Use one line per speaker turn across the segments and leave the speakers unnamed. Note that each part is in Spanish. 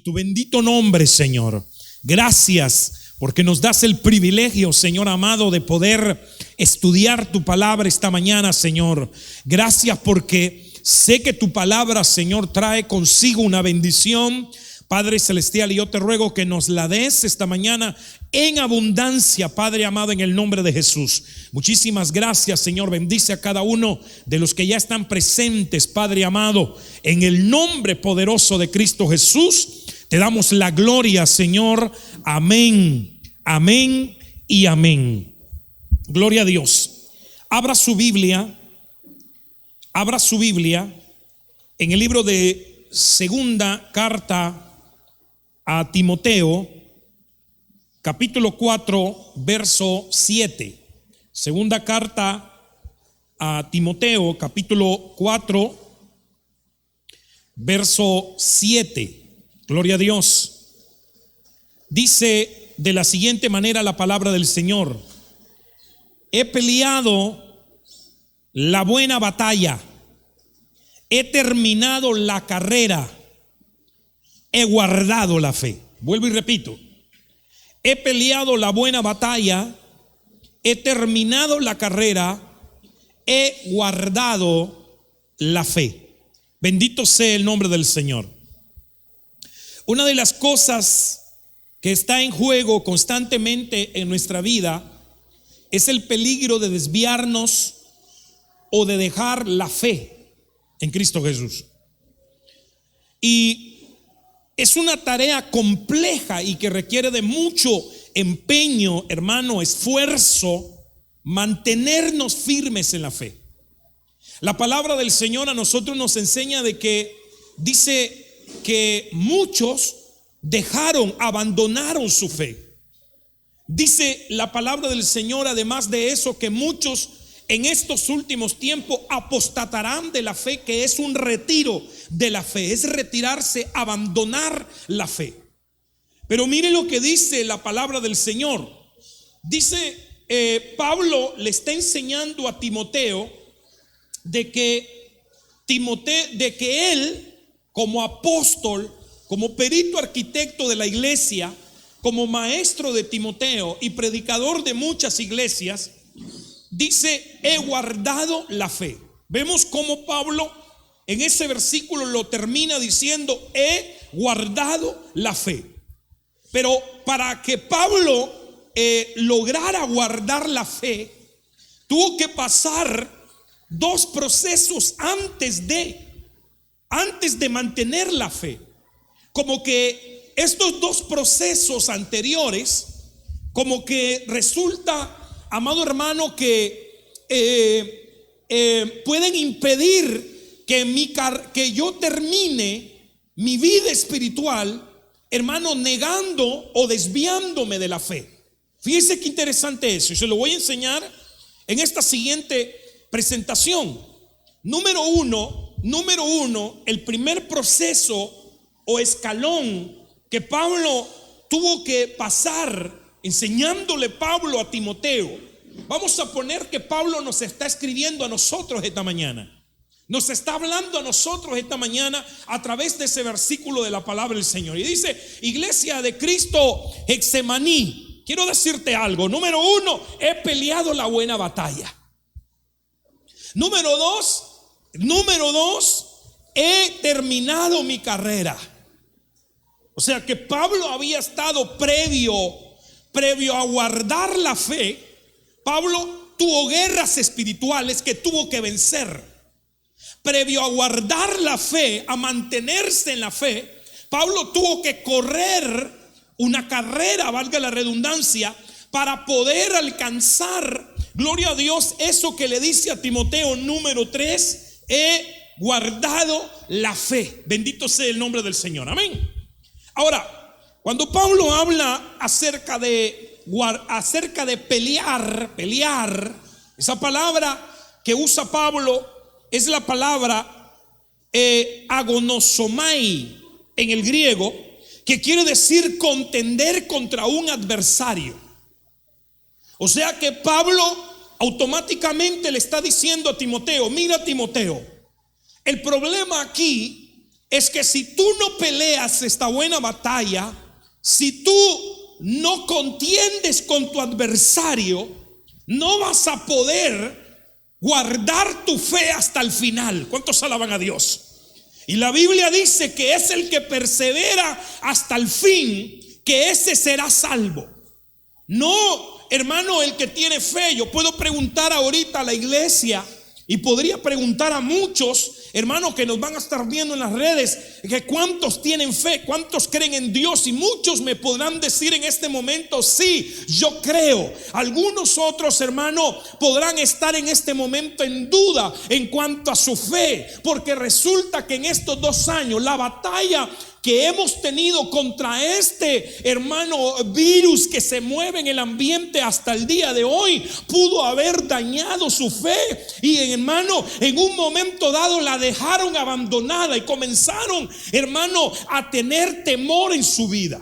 tu bendito nombre, Señor. Gracias porque nos das el privilegio, Señor amado, de poder estudiar tu palabra esta mañana, Señor. Gracias porque sé que tu palabra, Señor, trae consigo una bendición. Padre celestial, y yo te ruego que nos la des esta mañana en abundancia, Padre amado, en el nombre de Jesús. Muchísimas gracias, Señor. Bendice a cada uno de los que ya están presentes, Padre amado, en el nombre poderoso de Cristo Jesús. Te damos la gloria, Señor. Amén, amén y amén. Gloria a Dios. Abra su Biblia en el libro de Segunda Carta a Timoteo, capítulo 4, verso 7. Segunda carta a Timoteo, capítulo 4, verso 7. Gloria a Dios. Dice de la siguiente manera la palabra del Señor: he peleado la buena batalla, he terminado la carrera, he guardado la fe. Vuelvo y repito: he peleado la buena batalla, he terminado la carrera, he guardado la fe. Bendito sea el nombre del Señor. Una de las cosas que está en juego constantemente en nuestra vida es el peligro de desviarnos o de dejar la fe en Cristo Jesús. Y es una tarea compleja y que requiere de mucho empeño, hermano, esfuerzo, mantenernos firmes en la fe. La palabra del Señor a nosotros nos enseña de que dice que muchos abandonaron su fe. Dice la palabra del Señor, además de eso, que muchos en estos últimos tiempos apostatarán de la fe, que es un retiro de la fe, es retirarse, abandonar la fe. Pero mire lo que dice la palabra del Señor. Dice Pablo le está enseñando a Timoteo de que él, como apóstol, como perito arquitecto de la iglesia, como maestro de Timoteo y predicador de muchas iglesias, dice: he guardado la fe. Vemos cómo Pablo en ese versículo lo termina diciendo: he guardado la fe. Pero para que Pablo lograra guardar la fe, tuvo que pasar dos procesos antes de mantener la fe. Como que estos dos procesos anteriores, como que resulta, amado hermano, que pueden impedir que yo termine mi vida espiritual, hermano, negando o desviándome de la fe. Fíjese qué interesante eso, y se lo voy a enseñar en esta siguiente presentación. Número uno, el primer proceso o escalón que Pablo tuvo que pasar, enseñándole Pablo a Timoteo. Vamos a poner que Pablo nos está escribiendo a nosotros esta mañana. Nos está hablando a nosotros esta mañana a través de ese versículo de la palabra del Señor. Y dice: Iglesia de Cristo Getsemaní, quiero decirte algo. Número uno, he peleado la buena batalla. Número dos, he terminado mi carrera. O sea que Pablo había estado previo a guardar la fe. Pablo tuvo guerras espirituales que tuvo que vencer. Previo a guardar la fe, a mantenerse en la fe, Pablo tuvo que correr una carrera, valga la redundancia, para poder alcanzar, gloria a Dios, eso que le dice a Timoteo, número 3, he guardado la fe. Bendito sea el nombre del Señor, amén. Ahora, cuando Pablo habla acerca de pelear, esa palabra que usa Pablo es la palabra agonosomai en el griego, que quiere decir contender contra un adversario. O sea que Pablo automáticamente le está diciendo a Timoteo: mira, Timoteo, el problema aquí es que si tú no peleas esta buena batalla, si tú no contiendes con tu adversario, no vas a poder guardar tu fe hasta el final. ¿Cuántos alaban a Dios? Y la Biblia dice que es el que persevera hasta el fin, que ese será salvo. No, hermano, el que tiene fe. Yo puedo preguntar ahorita a la iglesia y podría preguntar a muchos, hermanos, que nos van a estar viendo en las redes, que cuántos tienen fe, cuántos creen en Dios. Y muchos me podrán decir en este momento: sí, yo creo. Algunos otros, hermanos, podrán estar en este momento en duda en cuanto a su fe, porque resulta que en estos 2 años la batalla que hemos tenido contra este, hermano, virus que se mueve en el ambiente hasta el día de hoy, pudo haber dañado su fe. Y hermano, en un momento dado la dejaron abandonada y comenzaron, hermano, a tener temor en su vida.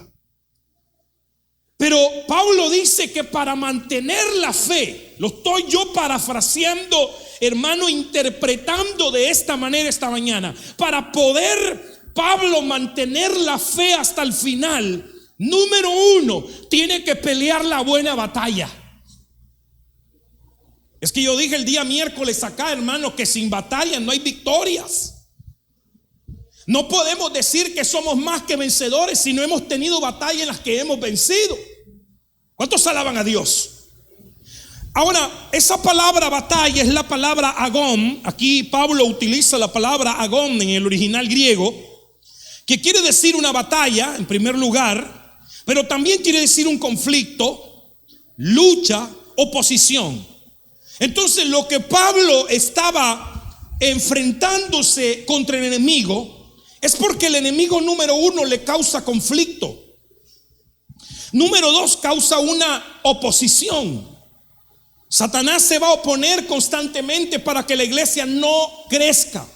Pero Pablo dice que para mantener la fe, lo estoy yo parafraseando, hermano, interpretando de esta manera esta mañana, para poder Pablo mantener la fe hasta el final, número 1, tiene que pelear la buena batalla. Es que yo dije el día miércoles acá, hermano, que sin batalla no hay victorias. No podemos decir que somos más que vencedores si no hemos tenido batalla en las que hemos vencido. ¿Cuántos alaban a Dios? Ahora, esa palabra batalla es la palabra agón. Aquí Pablo utiliza la palabra agón en el original griego, que quiere decir una batalla en primer lugar, pero también quiere decir un conflicto, lucha, oposición. Entonces lo que Pablo estaba enfrentándose contra el enemigo es porque el enemigo número 1 le causa conflicto. Número 2, causa una oposición. Satanás se va a oponer constantemente para que la iglesia no crezca.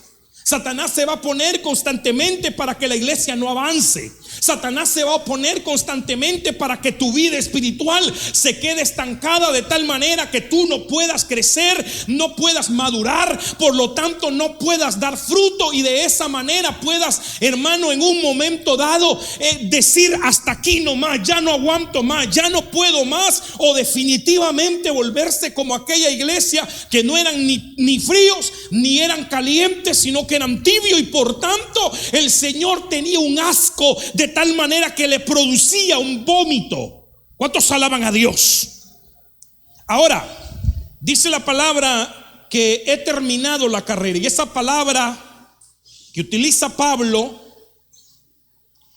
Satanás se va a oponer constantemente para que la iglesia no avance. Satanás se va a oponer constantemente para que tu vida espiritual se quede estancada, de tal manera que tú no puedas crecer, no puedas madurar, por lo tanto no puedas dar fruto, y de esa manera puedas, hermano, en un momento dado decir: hasta aquí nomás, ya no aguanto más, ya no puedo más, o definitivamente volverse como aquella iglesia que no eran ni fríos ni eran calientes, sino que eran tibios, y por tanto el Señor tenía un asco de tal manera que le producía un vómito. ¿Cuántos alaban a Dios? Ahora, dice la palabra que he terminado la carrera, y esa palabra que utiliza Pablo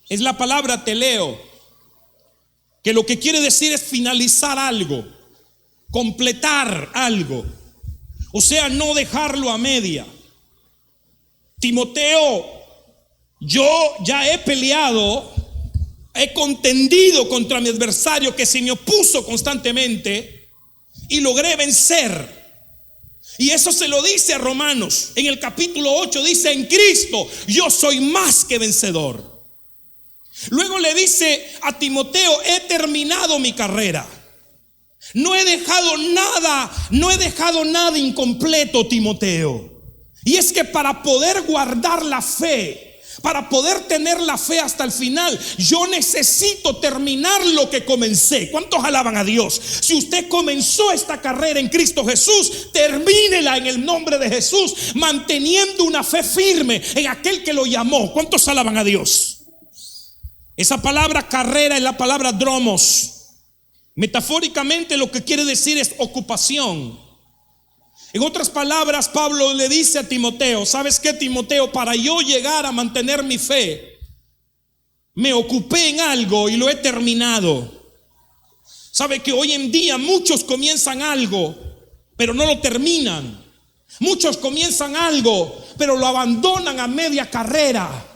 es la palabra teleo, que lo que quiere decir es finalizar algo, completar algo, o sea, no dejarlo a media. Timoteo, yo ya he peleado, he contendido contra mi adversario que se me opuso constantemente, y logré vencer. Y eso se lo dice a Romanos en el capítulo 8, dice: en Cristo yo soy más que vencedor. Luego le dice a Timoteo: he terminado mi carrera. No he dejado nada incompleto, Timoteo. Y es que para poder guardar la fe, para poder tener la fe hasta el final, yo necesito terminar lo que comencé. ¿Cuántos alaban a Dios? Si usted comenzó esta carrera en Cristo Jesús, termínela en el nombre de Jesús, manteniendo una fe firme en aquel que lo llamó. ¿Cuántos alaban a Dios? Esa palabra carrera es la palabra dromos. Metafóricamente lo que quiere decir es ocupación. En otras palabras, Pablo le dice a Timoteo: ¿sabes qué, Timoteo? Para yo llegar a mantener mi fe, me ocupé en algo y lo he terminado. ¿Sabe que hoy en día muchos comienzan algo, pero no lo terminan? Muchos comienzan algo, pero lo abandonan a media carrera.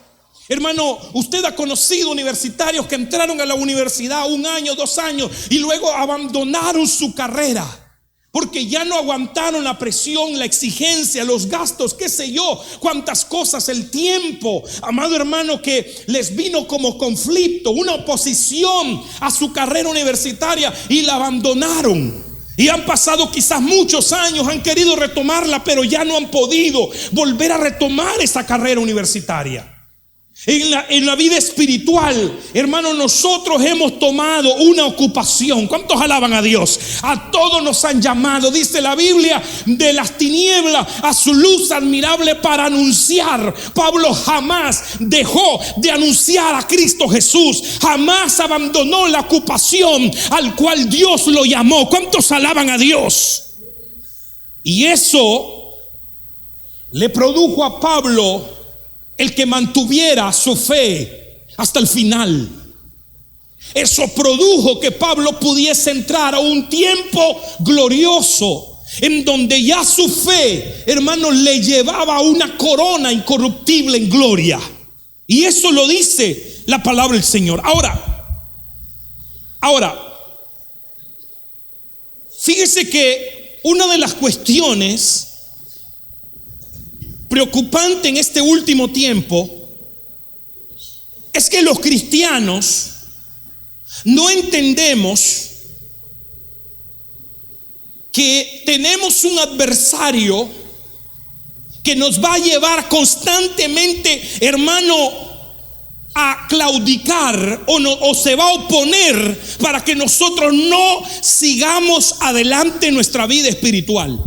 Hermano, usted ha conocido universitarios que entraron a la universidad 1 año, 2 años, y luego abandonaron su carrera porque ya no aguantaron la presión, la exigencia, los gastos, qué sé yo, cuántas cosas, el tiempo, amado hermano, que les vino como conflicto, una oposición a su carrera universitaria, y la abandonaron. Y han pasado quizás muchos años, han querido retomarla, pero ya no han podido volver a retomar esa carrera universitaria. En la vida espiritual, hermano, nosotros hemos tomado una ocupación. ¿Cuántos alaban a Dios? A todos nos han llamado, dice la Biblia, de las tinieblas a su luz admirable para anunciar. Pablo jamás dejó de anunciar a Cristo Jesús. Jamás abandonó la ocupación al cual Dios lo llamó. ¿Cuántos alaban a Dios? Y eso le produjo a Pablo el que mantuviera su fe hasta el final. Eso produjo que Pablo pudiese entrar a un tiempo glorioso en donde ya su fe, hermano, le llevaba una corona incorruptible en gloria. Y eso lo dice la palabra del Señor. Ahora, fíjese que una de las cuestiones preocupante en este último tiempo es que los cristianos no entendemos que tenemos un adversario que nos va a llevar constantemente, hermano, a claudicar o se va a oponer para que nosotros no sigamos adelante en nuestra vida espiritual.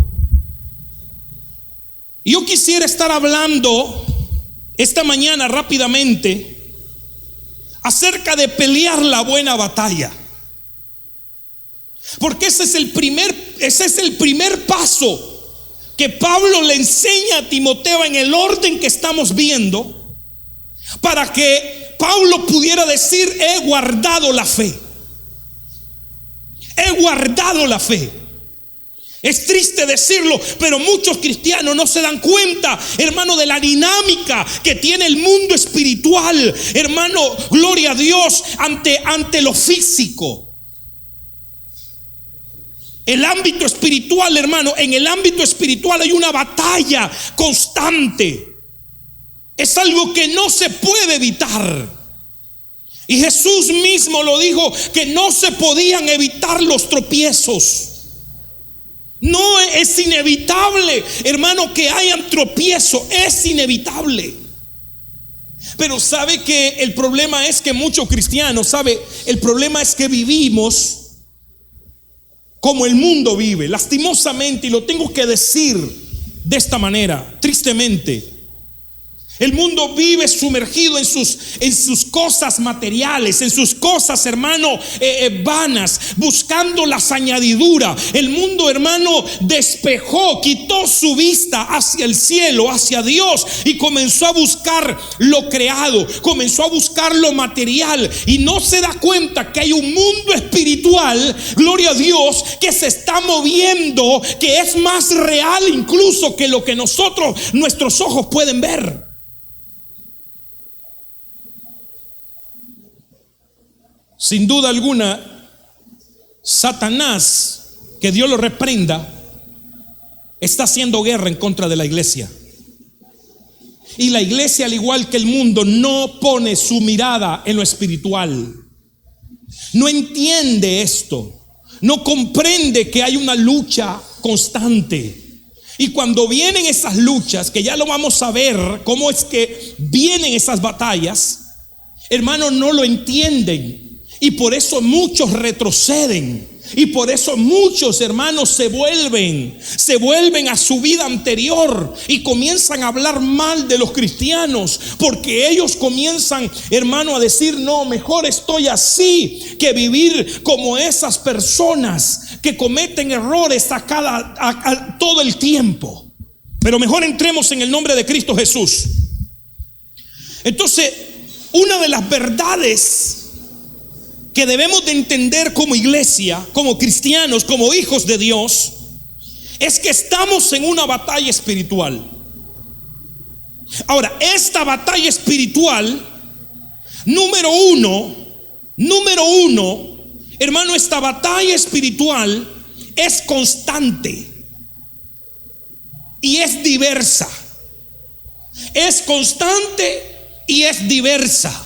Yo quisiera estar hablando esta mañana rápidamente acerca de pelear la buena batalla. Porque ese es el primer paso que Pablo le enseña a Timoteo en el orden que estamos viendo, para que Pablo pudiera decir: he guardado la fe. He guardado la fe. Es triste decirlo, pero muchos cristianos no se dan cuenta, hermano, de la dinámica que tiene el mundo espiritual, hermano, gloria a Dios, ante lo físico. El ámbito espiritual, hermano, en el ámbito espiritual hay una batalla constante. Es algo que no se puede evitar. Y Jesús mismo lo dijo, que no se podían evitar los tropiezos. No, es inevitable, hermano, que hayan tropiezo, es inevitable. Pero sabe que el problema es que muchos cristianos, el problema es que vivimos como el mundo vive, lastimosamente, y lo tengo que decir de esta manera, tristemente. El mundo vive sumergido en sus cosas materiales, en sus cosas, hermano, vanas, buscando las añadiduras. El mundo, hermano, despejó, quitó su vista hacia el cielo, hacia Dios, y comenzó a buscar lo creado, comenzó a buscar lo material, y no se da cuenta que hay un mundo espiritual, gloria a Dios, que se está moviendo, que es más real incluso que lo que nuestros ojos pueden ver. Sin duda alguna, Satanás, que Dios lo reprenda, está haciendo guerra en contra de la iglesia. Y la iglesia, al igual que el mundo, no pone su mirada en lo espiritual. No entiende esto. No comprende que hay una lucha constante. Y cuando vienen esas luchas, que ya lo vamos a ver, cómo es que vienen esas batallas, hermanos, no lo entienden. Y por eso muchos retroceden. Y por eso muchos, hermanos, se vuelven a su vida anterior y comienzan a hablar mal de los cristianos, porque ellos comienzan, hermano, a decir: no, mejor estoy así que vivir como esas personas que cometen errores a todo el tiempo. Pero mejor entremos en el nombre de Cristo Jesús. Entonces, una de las verdades que debemos de entender como iglesia, como cristianos, como hijos de Dios, es que estamos en una batalla espiritual. Ahora, esta batalla espiritual, número uno, hermano, esta batalla espiritual es constante y es diversa. Es constante y es diversa.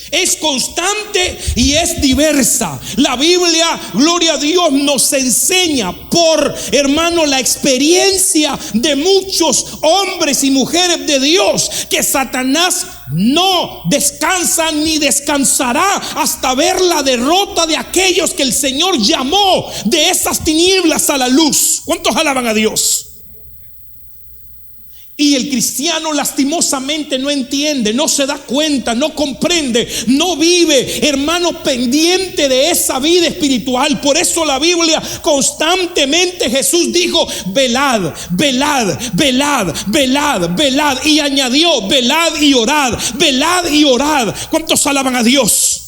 Es constante y es diversa. La Biblia, gloria a Dios, nos enseña por, hermano, la experiencia de muchos hombres y mujeres de Dios, que Satanás no descansa ni descansará hasta ver la derrota de aquellos que el Señor llamó de esas tinieblas a la luz. ¿Cuántos alaban a Dios? Y el cristiano lastimosamente no entiende, no se da cuenta, no comprende, no vive, hermano, pendiente de esa vida espiritual. Por eso la Biblia constantemente, Jesús dijo: velad, velad, velad, velad, velad. Y añadió: velad y orad, velad y orad. ¿Cuántos alaban a Dios?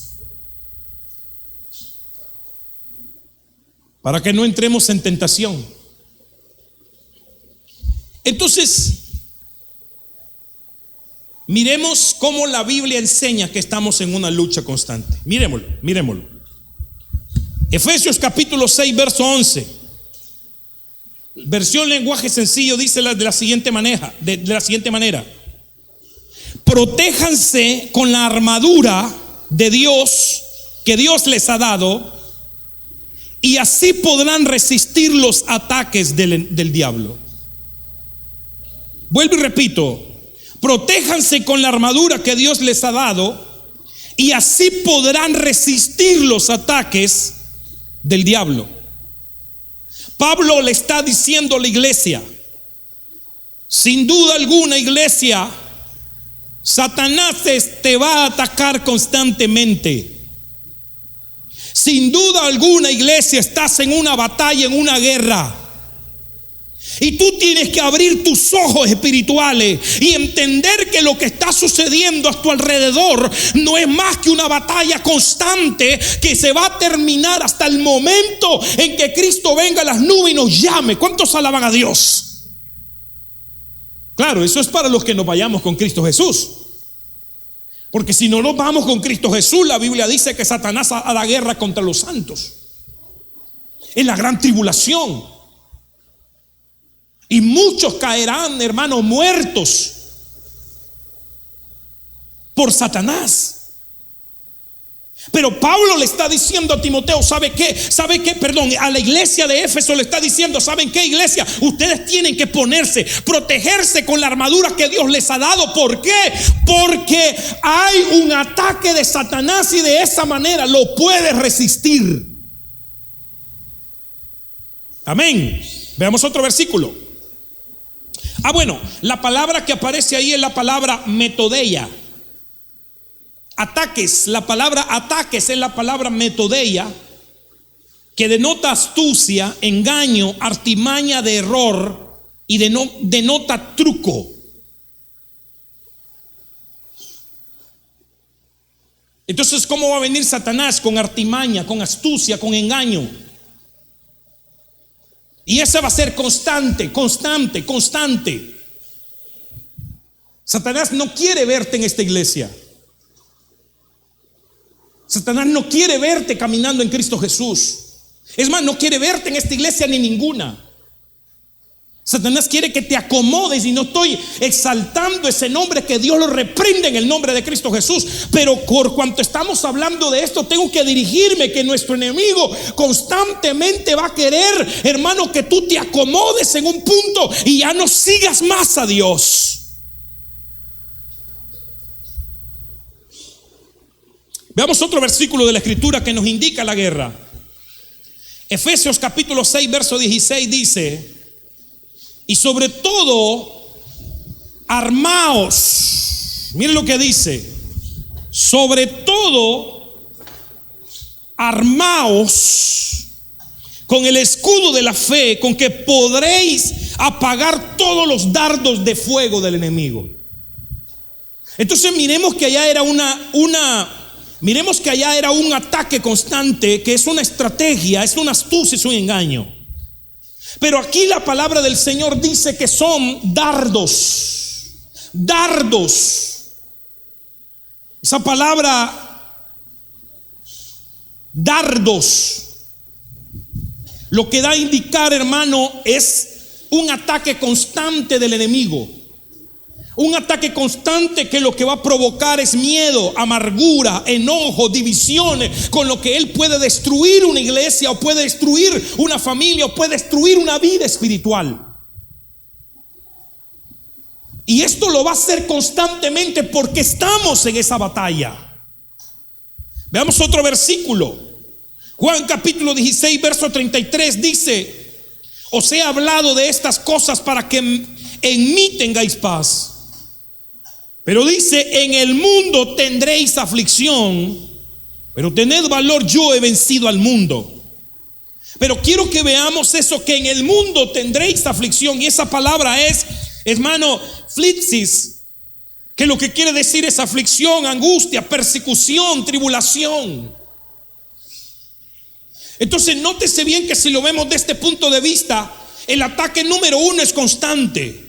Para que no entremos en tentación. Entonces, miremos cómo la Biblia enseña que estamos en una lucha constante. Miremoslo. Efesios capítulo 6, verso 11. Versión lenguaje sencillo dice de la siguiente manera: protéjanse con la armadura de Dios que Dios les ha dado, y así podrán resistir los ataques del diablo. Vuelvo y repito: protéjanse con la armadura que Dios les ha dado, y así podrán resistir los ataques del diablo. Pablo le está diciendo a la iglesia: sin duda alguna, iglesia, Satanás te va a atacar constantemente. Sin duda alguna, iglesia, estás en una batalla, en una guerra. Y tú tienes que abrir tus ojos espirituales y entender que lo que está sucediendo a tu alrededor no es más que una batalla constante que se va a terminar hasta el momento en que Cristo venga a las nubes y nos llame. ¿Cuántos alaban a Dios? Claro, eso es para los que nos vayamos con Cristo Jesús. Porque si no nos vamos con Cristo Jesús, la Biblia dice que Satanás hará guerra contra los santos en la gran tribulación. Y muchos caerán, hermanos, muertos por Satanás. Pero Pablo le está diciendo a Timoteo: ¿sabe qué? Perdón, a la iglesia de Éfeso le está diciendo: ¿saben qué, iglesia? Ustedes tienen que protegerse con la armadura que Dios les ha dado. ¿Por qué? Porque hay un ataque de Satanás y de esa manera lo puedes resistir. Amén. Veamos otro versículo. Bueno, la palabra que aparece ahí es la palabra metodeia. Ataques, la palabra ataques es la palabra metodeia, que denota astucia, engaño, artimaña de error y denota truco. Entonces, ¿cómo va a venir Satanás? Con artimaña, con astucia, con engaño. Y ese va a ser constante. Satanás no quiere verte en esta iglesia. Satanás no quiere verte caminando en Cristo Jesús. Es más, no quiere verte en esta iglesia ni ninguna. Satanás quiere que te acomodes, y no estoy exaltando ese nombre, que Dios lo reprende en el nombre de Cristo Jesús. Pero por cuanto estamos hablando de esto, tengo que dirigirme que nuestro enemigo constantemente va a querer, hermano, que tú te acomodes en un punto y ya no sigas más a Dios. Veamos otro versículo de la Escritura que nos indica la guerra. Efesios capítulo 6, verso 16 dice: y sobre todo, armaos. Miren lo que dice: sobre todo, armaos con el escudo de la fe, con que podréis apagar todos los dardos de fuego del enemigo. Entonces miremos que allá era un ataque constante, que es una estrategia, es una astucia, es un engaño. Pero aquí la palabra del Señor dice que son dardos. Esa palabra dardos, lo que da a indicar, hermano, es un ataque constante del enemigo. Un ataque constante que lo que va a provocar es miedo, amargura, enojo, divisiones, con lo que él puede destruir una iglesia, o puede destruir una familia, o puede destruir una vida espiritual. Y esto lo va a hacer constantemente porque estamos en esa batalla. Veamos otro versículo. Juan capítulo 16, verso 33 dice: os he hablado de estas cosas para que en mí tengáis paz. Pero dice: en el mundo tendréis aflicción, pero tened valor, yo he vencido al mundo. Pero quiero que veamos eso, que en el mundo tendréis aflicción. Y esa palabra es, hermano, flipsis, que lo que quiere decir es aflicción, angustia, persecución, tribulación. Entonces nótese bien que si lo vemos de este punto de vista, el ataque número uno es constante.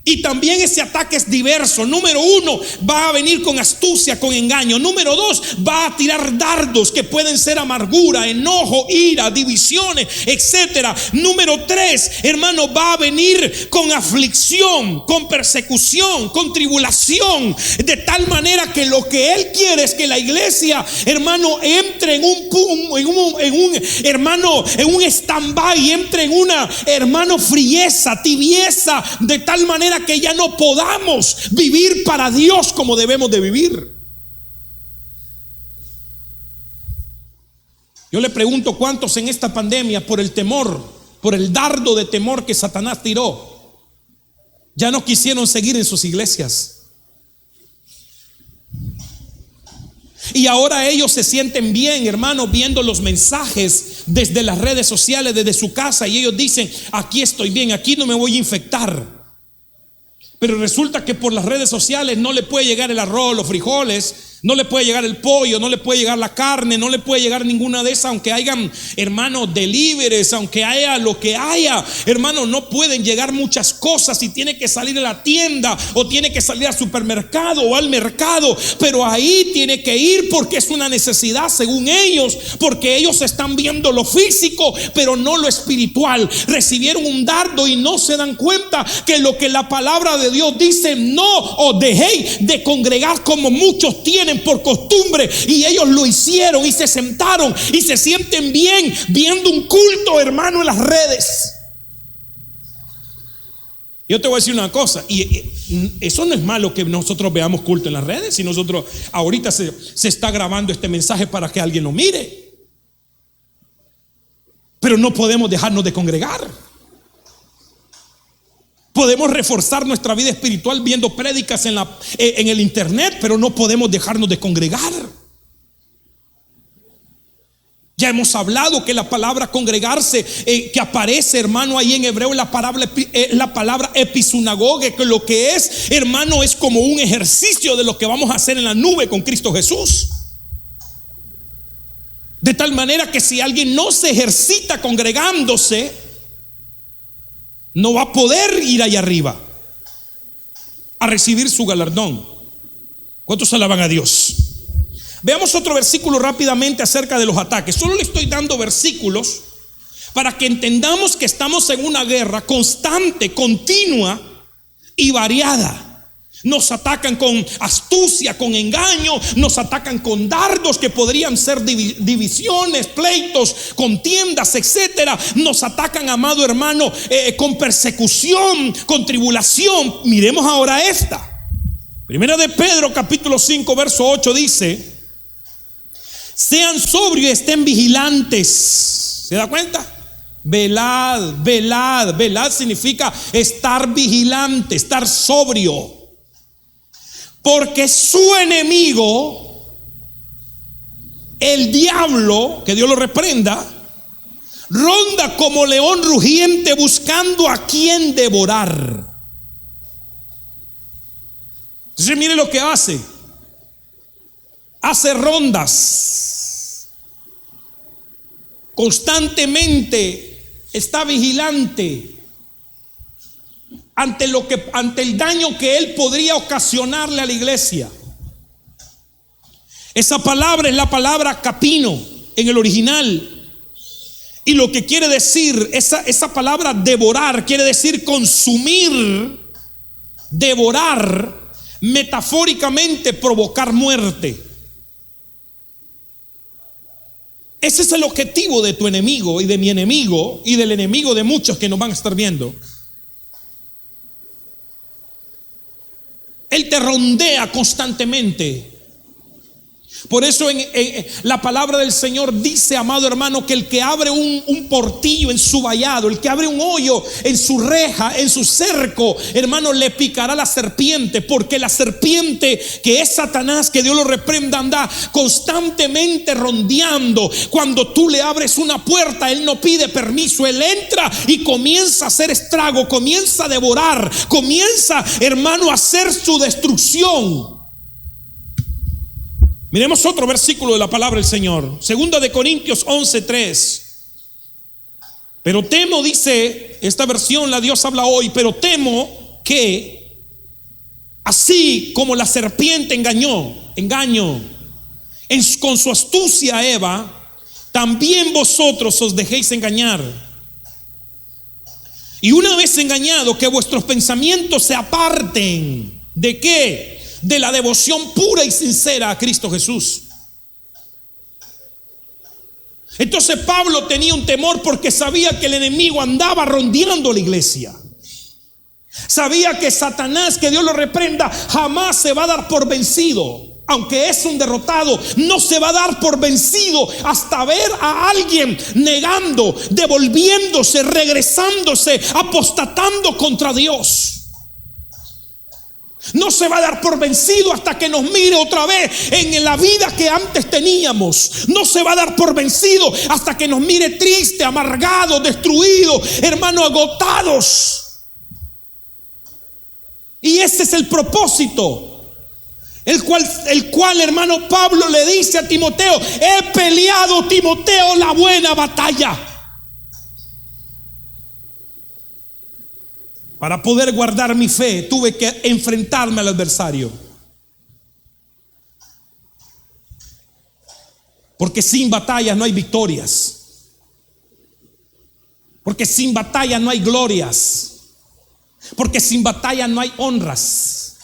Y también ese ataque es diverso. Número uno, va a venir con astucia, con engaño. Número dos, va a tirar dardos que pueden ser amargura, enojo, ira, divisiones, etcétera. Número tres, hermano, va a venir con aflicción, con persecución, con tribulación. De tal manera que lo que él quiere es que la iglesia, hermano, entre en un stand-by, entre en una, hermano, frieza, tibieza, de tal manera que ya no podamos vivir para Dios como debemos de vivir. Yo le pregunto, ¿cuántos en esta pandemia, por el temor, por el dardo de temor que Satanás tiró, ya no quisieron seguir en sus iglesias? Y ahora ellos se sienten bien, hermano, viendo los mensajes desde las redes sociales, desde su casa, y ellos dicen: aquí estoy bien, aquí no me voy a infectar. Pero resulta que por las redes sociales no le puede llegar el arroz, los frijoles, no le puede llegar el pollo, no le puede llegar la carne, no le puede llegar ninguna de esas, aunque hayan, hermano, deliveries, aunque haya lo que haya, hermano, no pueden llegar muchas cosas y tiene que salir a la tienda o tiene que salir al supermercado o al mercado, pero ahí tiene que ir porque es una necesidad según ellos, porque ellos están viendo lo físico pero no lo espiritual. Recibieron un dardo y no se dan cuenta que lo que la palabra de Dios dice: no os dejéis de congregar como muchos tienen por costumbre, y ellos lo hicieron y se sentaron y se sienten bien viendo un culto, hermano, en las redes. Yo te voy a decir una cosa, y eso no es malo que nosotros veamos culto en las redes. Si nosotros ahorita se está grabando este mensaje para que alguien lo mire, pero no podemos dejarnos de congregar. Podemos reforzar nuestra vida espiritual viendo prédicas en el internet, pero no podemos dejarnos de congregar. Ya hemos hablado que la palabra congregarse, que aparece, hermano, ahí en hebreo, la palabra episunagoge, que lo que es, hermano, es como un ejercicio de lo que vamos a hacer en la nube con Cristo Jesús. De tal manera que si alguien no se ejercita congregándose, no va a poder ir allá arriba a recibir su galardón. ¿Cuántos alaban a Dios? Veamos otro versículo rápidamente acerca de los ataques. Solo le estoy dando versículos para que entendamos que estamos en una guerra constante, continua y variada. Nos atacan con astucia, con engaño, nos atacan con dardos que podrían ser divisiones, pleitos, contiendas, etcétera. Nos atacan, amado hermano, con persecución, con tribulación. Miremos ahora esta. Primera de Pedro capítulo 5 verso 8 dice: sean sobrios y estén vigilantes. ¿Se da cuenta? Velad, velad. Velad significa estar vigilante, estar sobrio. Porque su enemigo, el diablo, que Dios lo reprenda, ronda como león rugiente buscando a quien devorar. Entonces mire lo que hace. Hace rondas. Constantemente está vigilante ante el daño que él podría ocasionarle a la iglesia. Esa palabra es la palabra capino en el original, y lo que quiere decir esa palabra devorar quiere decir consumir devorar, metafóricamente provocar muerte. Ese es el objetivo de tu enemigo y de mi enemigo y del enemigo de muchos que nos van a estar viendo. Él te rondea constantemente. Por eso en la palabra del Señor dice, amado hermano, que el que abre un portillo en su vallado, el que abre un hoyo en su reja, en su cerco, hermano, le picará la serpiente, porque la serpiente, que es Satanás, que Dios lo reprenda, anda constantemente rondeando. Cuando tú le abres una puerta, él no pide permiso, él entra y comienza a hacer estrago, comienza a devorar, comienza, hermano, a hacer su destrucción. Miremos otro versículo de la palabra del Señor. Segunda de Corintios 11:3. Pero temo, dice esta versión, la Dios habla hoy, pero temo que así como la serpiente engañó con su astucia a Eva, también vosotros os dejéis engañar. Y una vez engañado, que vuestros pensamientos se aparten. ¿De qué? De la devoción pura y sincera a Cristo Jesús. Entonces Pablo tenía un temor porque sabía que el enemigo andaba rondeando la iglesia. Sabía que Satanás, que Dios lo reprenda, jamás se va a dar por vencido. Aunque es un derrotado, no se va a dar por vencido hasta ver a alguien negando, devolviéndose, regresándose, apostatando contra Dios. No se va a dar por vencido hasta que nos mire otra vez en la vida que antes teníamos. No se va a dar por vencido hasta que nos mire triste, amargado, destruido, hermano, agotados. Y ese es el propósito, el cual hermano Pablo le dice a Timoteo: he peleado, Timoteo, la buena batalla. Para poder guardar mi fe, tuve que enfrentarme al adversario. Porque sin batallas no hay victorias. Porque sin batallas no hay glorias. Porque sin batallas no hay honras.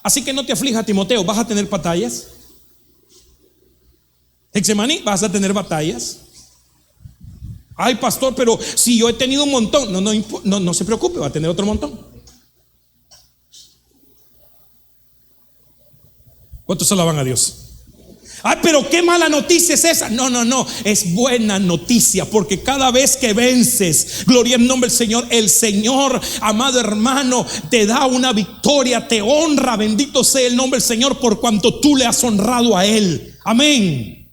Así que no te aflijas, Timoteo, vas a tener batallas. Hexemaní, vas a tener batallas. Ay, pastor, pero si yo he tenido un montón. No se preocupe, va a tener otro montón. ¿Cuántos alaban a Dios? Ay, pero qué mala noticia es esa. No, es buena noticia, porque cada vez que vences, gloria al nombre del Señor, el Señor, amado hermano, te da una victoria, te honra. Bendito sea el nombre del Señor, por cuanto tú le has honrado a Él. Amén.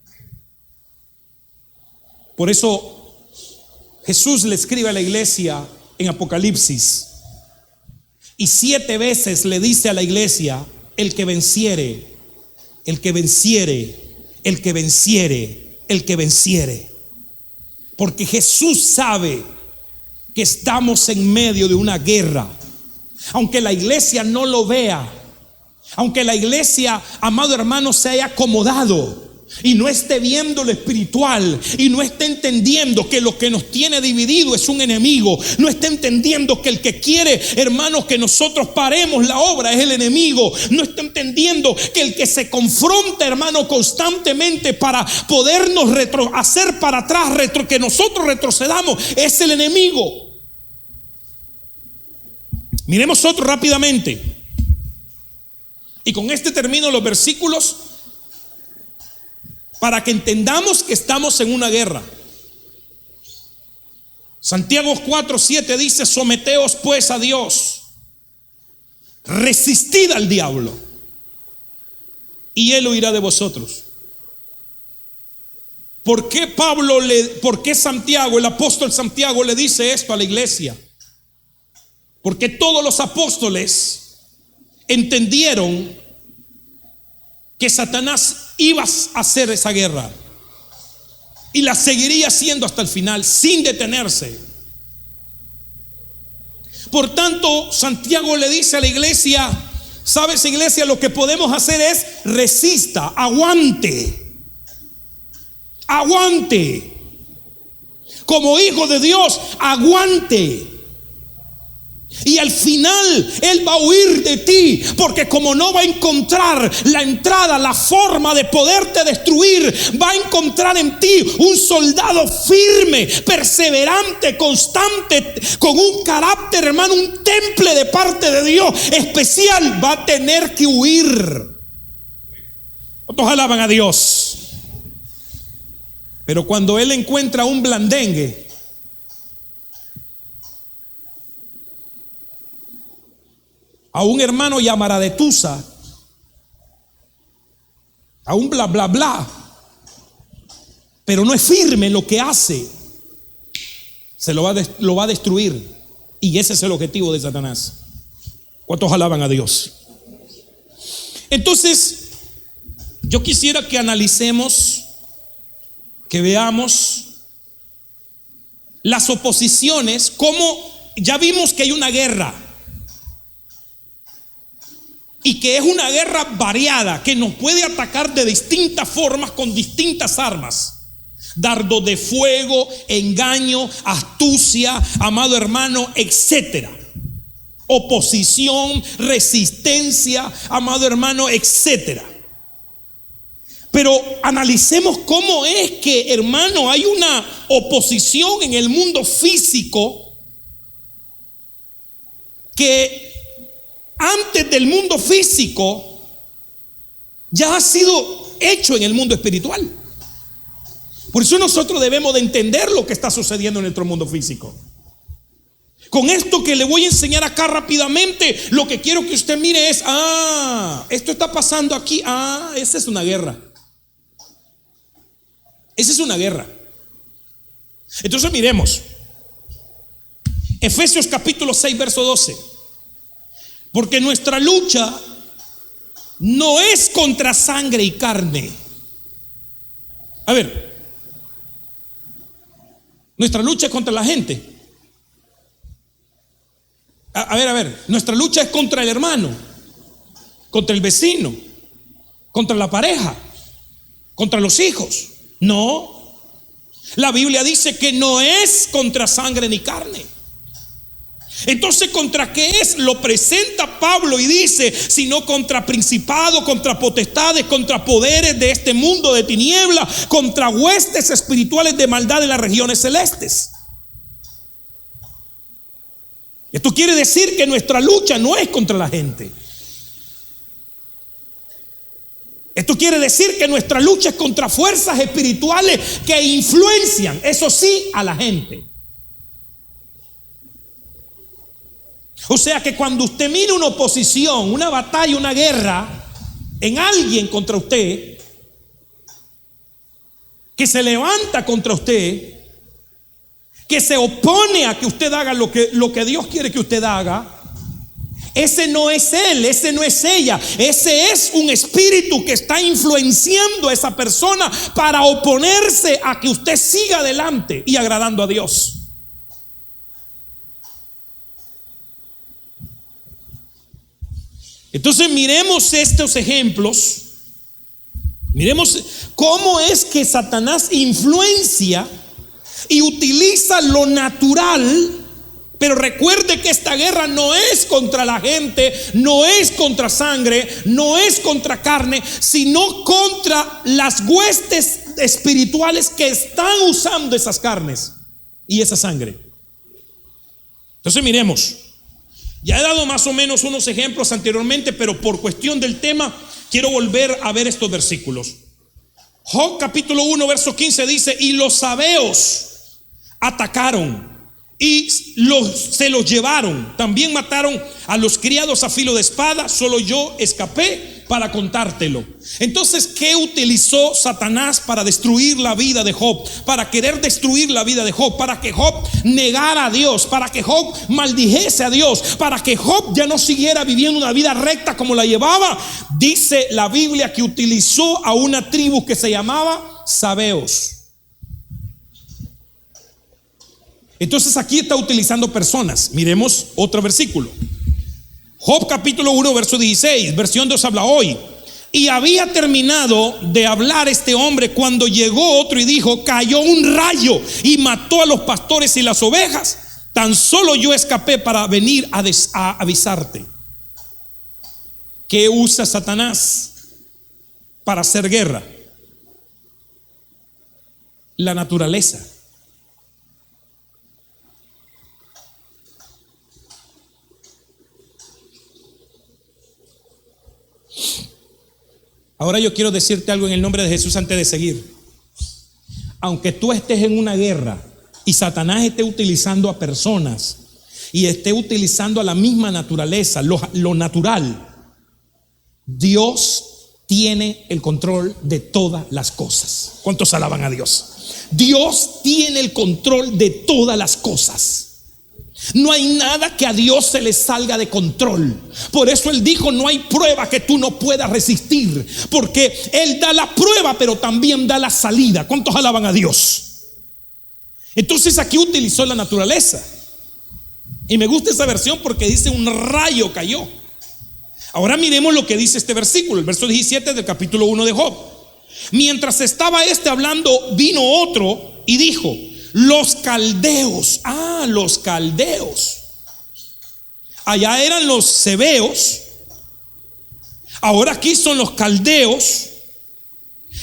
Por eso Jesús le escribe a la iglesia en Apocalipsis, y 7 veces le dice a la iglesia: el que venciere, el que venciere, el que venciere, el que venciere. Porque Jesús sabe que estamos en medio de una guerra. Aunque la iglesia no lo vea, aunque la iglesia, amado hermano, se haya acomodado y no esté viendo lo espiritual, y no esté entendiendo que lo que nos tiene dividido es un enemigo, no esté entendiendo que el que quiere, hermanos, que nosotros paremos la obra es el enemigo, no esté entendiendo que el que se confronta, hermano, constantemente para podernos hacer para atrás, que nosotros retrocedamos, es el enemigo. Miremos otro rápidamente, y con este termino los versículos, para que entendamos que estamos en una guerra. Santiago 4:7 dice: someteos pues a Dios, resistid al diablo, y él huirá de vosotros. ¿Por qué Santiago, el apóstol Santiago, le dice esto a la iglesia? Porque todos los apóstoles entendieron que Satanás iba a hacer esa guerra y la seguiría haciendo hasta el final sin detenerse. Por tanto, Santiago le dice a la iglesia: ¿sabes, iglesia? Lo que podemos hacer es resista, aguante. Como hijo de Dios, aguante. Y al final Él va a huir de ti, porque como no va a encontrar la entrada, la forma de poderte destruir, va a encontrar en ti un soldado firme, perseverante, constante, con un carácter, hermano, un temple de parte de Dios especial. Va a tener que huir. ¿Cuántos alaban a Dios? Pero cuando Él encuentra un blandengue, a un hermano Yamaradetusa, a un bla bla bla, pero no es firme en lo que hace, se lo va a destruir. Y ese es el objetivo de Satanás. ¿Cuántos alaban a Dios? Entonces, yo quisiera que analicemos, que veamos las oposiciones, como ya vimos que hay una guerra, y que es una guerra variada, que nos puede atacar de distintas formas, con distintas armas. Dardo de fuego, engaño, astucia, amado hermano, etcétera. Oposición, resistencia, amado hermano, etcétera. Pero analicemos cómo es que, hermano, hay una oposición en el mundo físico que antes del mundo físico ya ha sido hecho en el mundo espiritual. Por eso nosotros debemos de entender lo que está sucediendo en nuestro mundo físico. Con esto que le voy a enseñar acá rápidamente, lo que quiero que usted mire es: esto está pasando aquí. Esa es una guerra. Esa es una guerra. Entonces miremos Efesios capítulo 6 verso 12. Porque nuestra lucha no es contra sangre y carne. A ver, nuestra lucha es contra la gente. A ver, nuestra lucha es contra el hermano, contra el vecino, contra la pareja, contra los hijos. No, la Biblia dice que no es contra sangre ni carne. Entonces, ¿contra qué es? Lo presenta Pablo y dice: sino contra principados, contra potestades, contra poderes de este mundo de tiniebla, contra huestes espirituales de maldad en las regiones celestes. Esto quiere decir que nuestra lucha no es contra la gente. Esto quiere decir que nuestra lucha es contra fuerzas espirituales que influencian, eso sí, a la gente. O sea que cuando usted mira una oposición, una batalla, una guerra en alguien contra usted, que se levanta contra usted, que se opone a que usted haga lo que Dios quiere que usted haga, ese no es él, ese no es ella, ese es un espíritu que está influenciando a esa persona para oponerse a que usted siga adelante y agradando a Dios. Entonces miremos estos ejemplos, miremos cómo es que Satanás influencia y utiliza lo natural. Pero recuerde que esta guerra no es contra la gente, no es contra sangre, no es contra carne, sino contra las huestes espirituales que están usando esas carnes y esa sangre. Entonces miremos. Ya he dado más o menos unos ejemplos anteriormente, pero por cuestión del tema quiero volver a ver estos versículos. Job capítulo 1 verso 15 dice: y los sabeos atacaron y se los llevaron, también mataron a los criados a filo de espada, solo yo escapé para contártelo. Entonces, ¿qué utilizó Satanás para destruir la vida de Job? Para querer destruir la vida de Job, para que Job negara a Dios, para que Job maldijese a Dios, para que Job ya no siguiera viviendo una vida recta como la llevaba. Dice la Biblia que utilizó a una tribu que se llamaba sabeos. Entonces aquí está utilizando personas. Miremos otro versículo. Job capítulo 1 verso 16, versión Dios habla hoy. Y había terminado de hablar este hombre cuando llegó otro y dijo: cayó un rayo y mató a los pastores y las ovejas. Tan solo yo escapé para venir a avisarte. ¿Qué usa Satanás para hacer guerra? La naturaleza. Ahora yo quiero decirte algo en el nombre de Jesús antes de seguir. Aunque tú estés en una guerra y Satanás esté utilizando a personas y esté utilizando a la misma naturaleza, lo natural, Dios tiene el control de todas las cosas. ¿Cuántos alaban a Dios? Dios tiene el control de todas las cosas. No hay nada que a Dios se le salga de control. Por eso Él dijo: no hay prueba que tú no puedas resistir, porque Él da la prueba pero también da la salida. ¿Cuántos alaban a Dios? Entonces aquí utilizó la naturaleza. Y me gusta esa versión porque dice: un rayo cayó. Ahora miremos lo que dice este versículo, el verso 17 del capítulo 1 de Job. Mientras estaba hablando, vino otro y dijo: los caldeos. Los caldeos. Allá eran los sebeos, ahora aquí son los caldeos.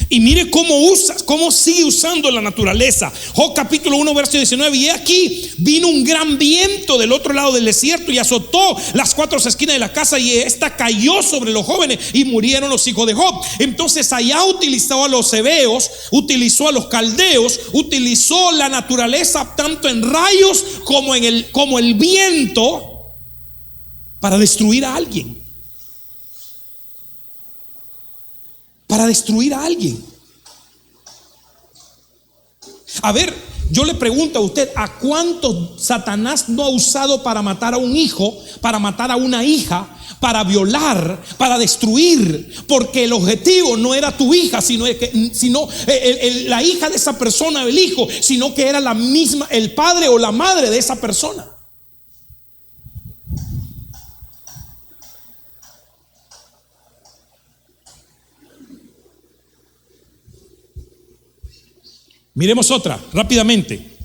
Y mire cómo sigue usando la naturaleza. Job capítulo 1 verso 19. Y aquí vino un gran viento del otro lado del desierto y azotó las cuatro esquinas de la casa, y esta cayó sobre los jóvenes y murieron los hijos de Job. Entonces allá utilizó a los sebeos, utilizó a los caldeos, utilizó la naturaleza tanto en rayos como el viento para destruir a alguien. Para destruir a alguien. A ver, yo le pregunto a usted: ¿a cuántos Satanás no ha usado para matar a un hijo, para matar a una hija, para violar, para destruir? Porque el objetivo no era tu hija, sino la hija de esa persona, el hijo, sino que era la misma, el padre o la madre de esa persona. Miremos otra rápidamente.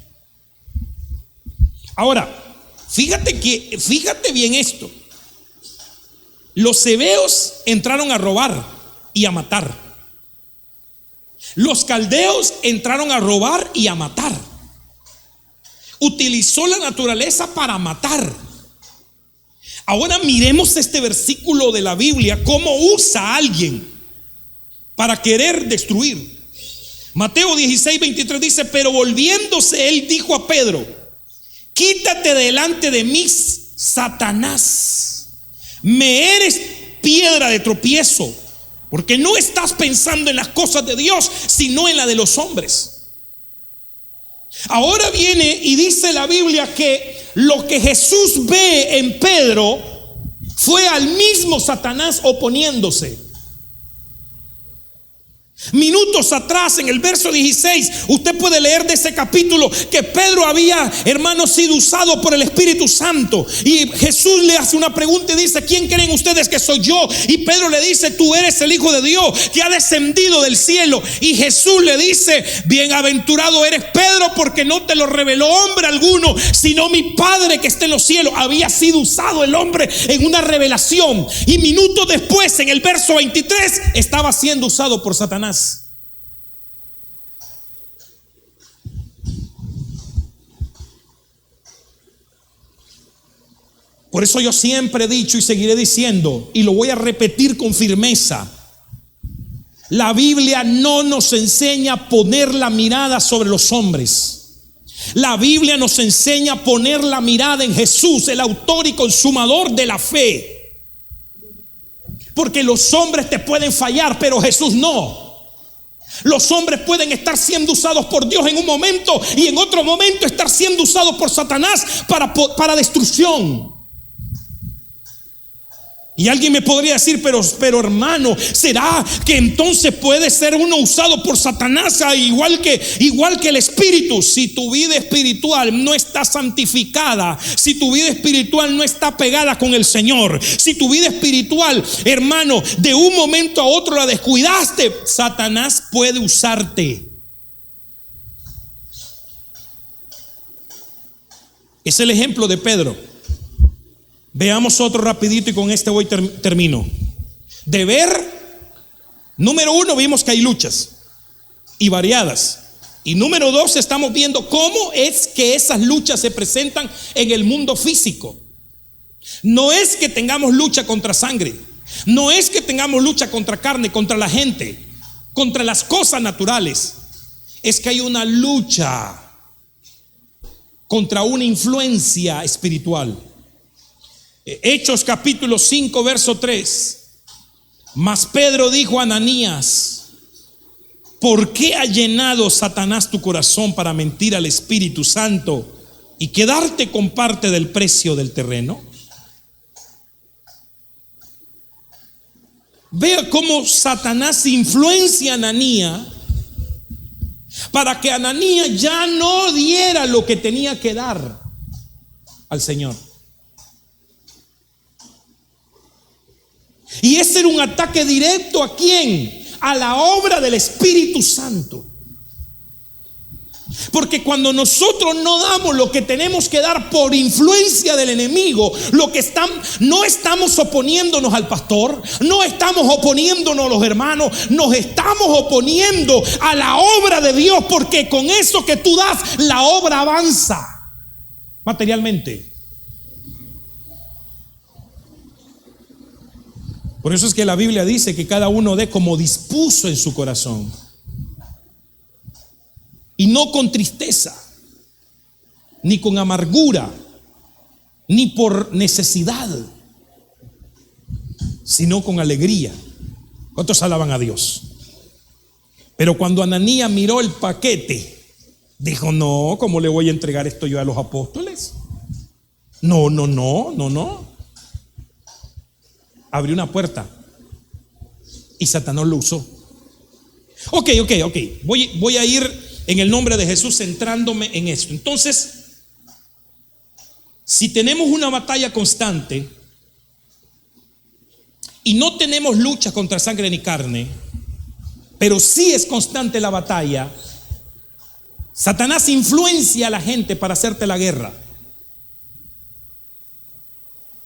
Ahora, fíjate bien esto. Los sebeos entraron a robar y a matar. Los caldeos entraron a robar y a matar. Utilizó la naturaleza para matar. Ahora miremos este versículo de la Biblia, cómo usa a alguien para querer destruir. Mateo 16:23 dice: pero volviéndose él dijo a Pedro: quítate delante de mí, Satanás, me eres piedra de tropiezo, porque no estás pensando en las cosas de Dios, sino en la de los hombres. Ahora viene y dice la Biblia que lo que Jesús ve en Pedro fue al mismo Satanás oponiéndose. Minutos atrás, en el verso 16, usted puede leer de ese capítulo que Pedro había, hermanos, sido usado por el Espíritu Santo. Y Jesús le hace una pregunta y dice: ¿quién creen ustedes que soy yo? Y Pedro le dice: tú eres el Hijo de Dios, que ha descendido del cielo. Y Jesús le dice: bienaventurado eres, Pedro, porque no te lo reveló hombre alguno, sino mi Padre que está en los cielos. Había sido usado el hombre en una revelación. Y minutos después, en el verso 23, estaba siendo usado por Satanás. Por eso yo siempre he dicho y seguiré diciendo, y lo voy a repetir con firmeza: la Biblia no nos enseña a poner la mirada sobre los hombres. La Biblia nos enseña a poner la mirada en Jesús, el autor y consumador de la fe. Porque los hombres te pueden fallar, pero Jesús no. Los hombres pueden estar siendo usados por Dios en un momento y en otro momento estar siendo usados por Satanás para destrucción. Y alguien me podría decir: pero hermano, ¿será que entonces puede ser uno usado por Satanás igual que el espíritu? Si tu vida espiritual no está santificada, si tu vida espiritual no está pegada con el Señor, si tu vida espiritual, hermano, de un momento a otro la descuidaste, Satanás puede usarte. Es el ejemplo de Pedro. Veamos otro rapidito y con este voy termino. De ver, número uno, vimos que hay luchas y variadas. Y número dos, estamos viendo cómo es que esas luchas se presentan en el mundo físico. No es que tengamos lucha contra sangre, no es que tengamos lucha contra carne, contra la gente, contra las cosas naturales. Es que hay una lucha contra una influencia espiritual. Hechos capítulo 5 verso 3. Mas Pedro dijo a Ananías: ¿por qué ha llenado Satanás tu corazón para mentir al Espíritu Santo y quedarte con parte del precio del terreno? Vea cómo Satanás influencia a Ananías para que Ananías ya no diera lo que tenía que dar al Señor. Y ese era un ataque directo ¿a quién? A la obra del Espíritu Santo. Porque cuando nosotros no damos lo que tenemos que dar por influencia del enemigo, no estamos oponiéndonos al pastor, no estamos oponiéndonos a los hermanos, nos estamos oponiendo a la obra de Dios, porque con eso que tú das, la obra avanza materialmente. Por eso es que la Biblia dice que cada uno dé como dispuso en su corazón, y no con tristeza, ni con amargura, ni por necesidad, sino con alegría. ¿Cuántos alaban a Dios? Pero cuando Ananías miró el paquete, dijo: no, ¿cómo le voy a entregar esto yo a los apóstoles? No. Abrió una puerta y Satanás lo usó. Ok. Voy a ir en el nombre de Jesús centrándome en esto. Entonces, si tenemos una batalla constante y no tenemos lucha contra sangre ni carne, pero sí es constante la batalla, Satanás influencia a la gente para hacerte la guerra.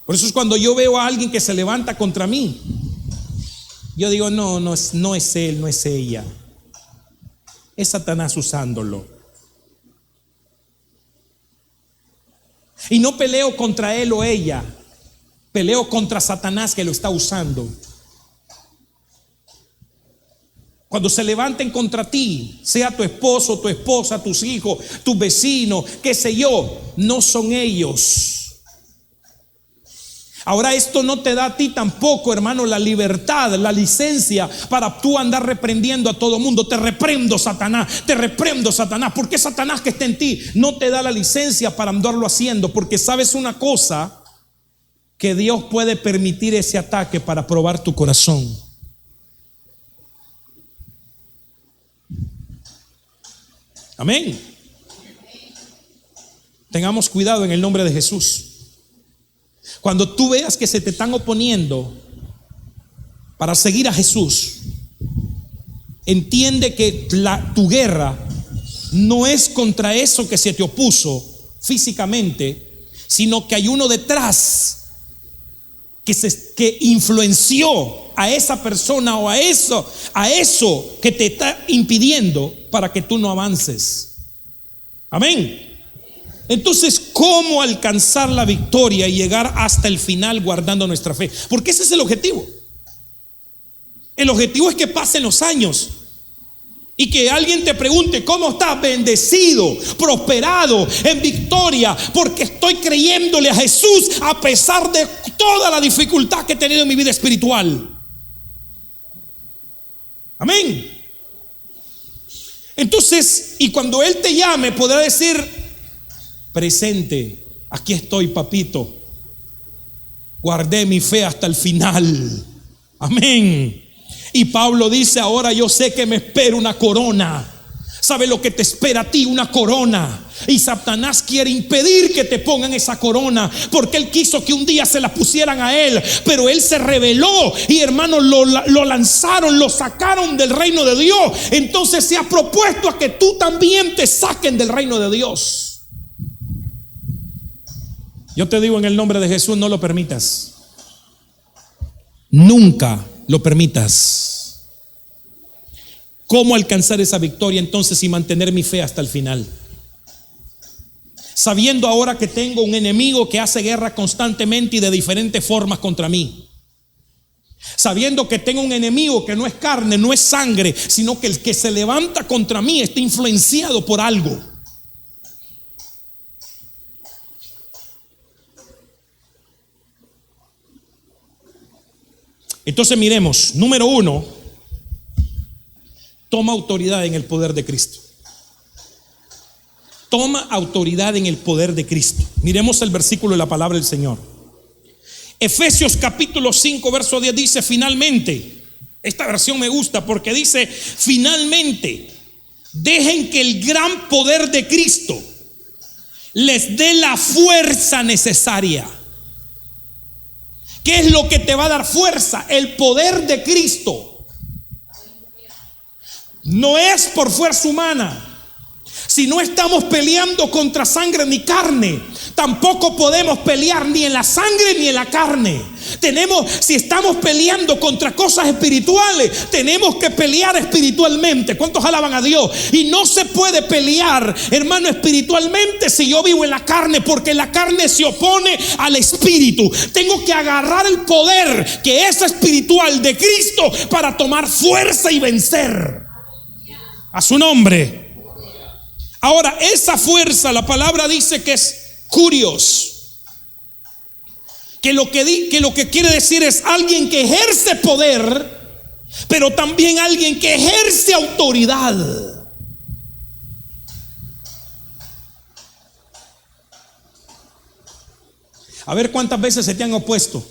Por eso es cuando yo veo a alguien que se levanta contra mí, yo digo: no es él, no es ella, es Satanás usándolo. Y no peleo contra él o ella, peleo contra Satanás que lo está usando. Cuando se levanten contra ti, sea tu esposo, tu esposa, tus hijos, tus vecinos, qué sé yo, no son ellos. Ahora, esto no te da a ti tampoco, hermano, la libertad, la licencia para tú andar reprendiendo a todo mundo. Te reprendo, Satanás, porque Satanás que está en ti no te da la licencia para andarlo haciendo, porque sabes una cosa, que Dios puede permitir ese ataque para probar tu corazón. Amén. Tengamos cuidado en el nombre de Jesús. Cuando tú veas que se te están oponiendo para seguir a Jesús, entiende que tu guerra no es contra eso que se te opuso físicamente, sino que hay uno detrás que influenció a esa persona o a eso que te está impidiendo para que tú no avances. Amén. Entonces, ¿cómo alcanzar la victoria y llegar hasta el final guardando nuestra fe? Porque ese es el objetivo. El objetivo es que pasen los años y que alguien te pregunte: ¿cómo estás? Bendecido, prosperado, en victoria, porque estoy creyéndole a Jesús a pesar de toda la dificultad que he tenido en mi vida espiritual. Amén. Entonces, y cuando Él te llame, podrá decir: presente, aquí estoy, papito, guardé mi fe hasta el final. Amén. Y Pablo dice: ahora yo sé que me espera una corona. ¿Sabe lo que te espera a ti? Una corona. Y Satanás quiere impedir que te pongan esa corona, porque él quiso que un día se la pusieran a él, pero él se rebeló y, hermanos, lo lanzaron, lo sacaron del reino de Dios. Entonces se ha propuesto a que tú también te saquen del reino de Dios. Yo te digo en el nombre de Jesús, no lo permitas. Nunca lo permitas. ¿Cómo alcanzar esa victoria entonces y mantener mi fe hasta el final? Sabiendo ahora que tengo un enemigo que hace guerra constantemente y de diferentes formas contra mí. Sabiendo que tengo un enemigo que no es carne, no es sangre, sino que el que se levanta contra mí está influenciado por algo. Entonces miremos, número 1, toma autoridad en el poder de Cristo. Toma autoridad en el poder de Cristo. Miremos el versículo de la palabra del Señor. Efesios capítulo 5 verso 10 dice: finalmente, esta versión me gusta porque dice: finalmente, dejen que el gran poder de Cristo les dé la fuerza necesaria. ¿Qué es lo que te va a dar fuerza? El poder de Cristo. No es por fuerza humana. Si no estamos peleando contra sangre ni carne, tampoco podemos pelear ni en la sangre ni en la carne. Si estamos peleando contra cosas espirituales, tenemos que pelear espiritualmente. ¿Cuántos alaban a Dios? Y no se puede pelear, hermano, espiritualmente si yo vivo en la carne, porque la carne se opone al espíritu. Tengo que agarrar el poder que es espiritual de Cristo para tomar fuerza y vencer. A su nombre. Ahora, esa fuerza, la palabra dice que es curios, que lo que quiere decir es alguien que ejerce poder, pero también alguien que ejerce autoridad. A ver cuántas veces se te han opuesto.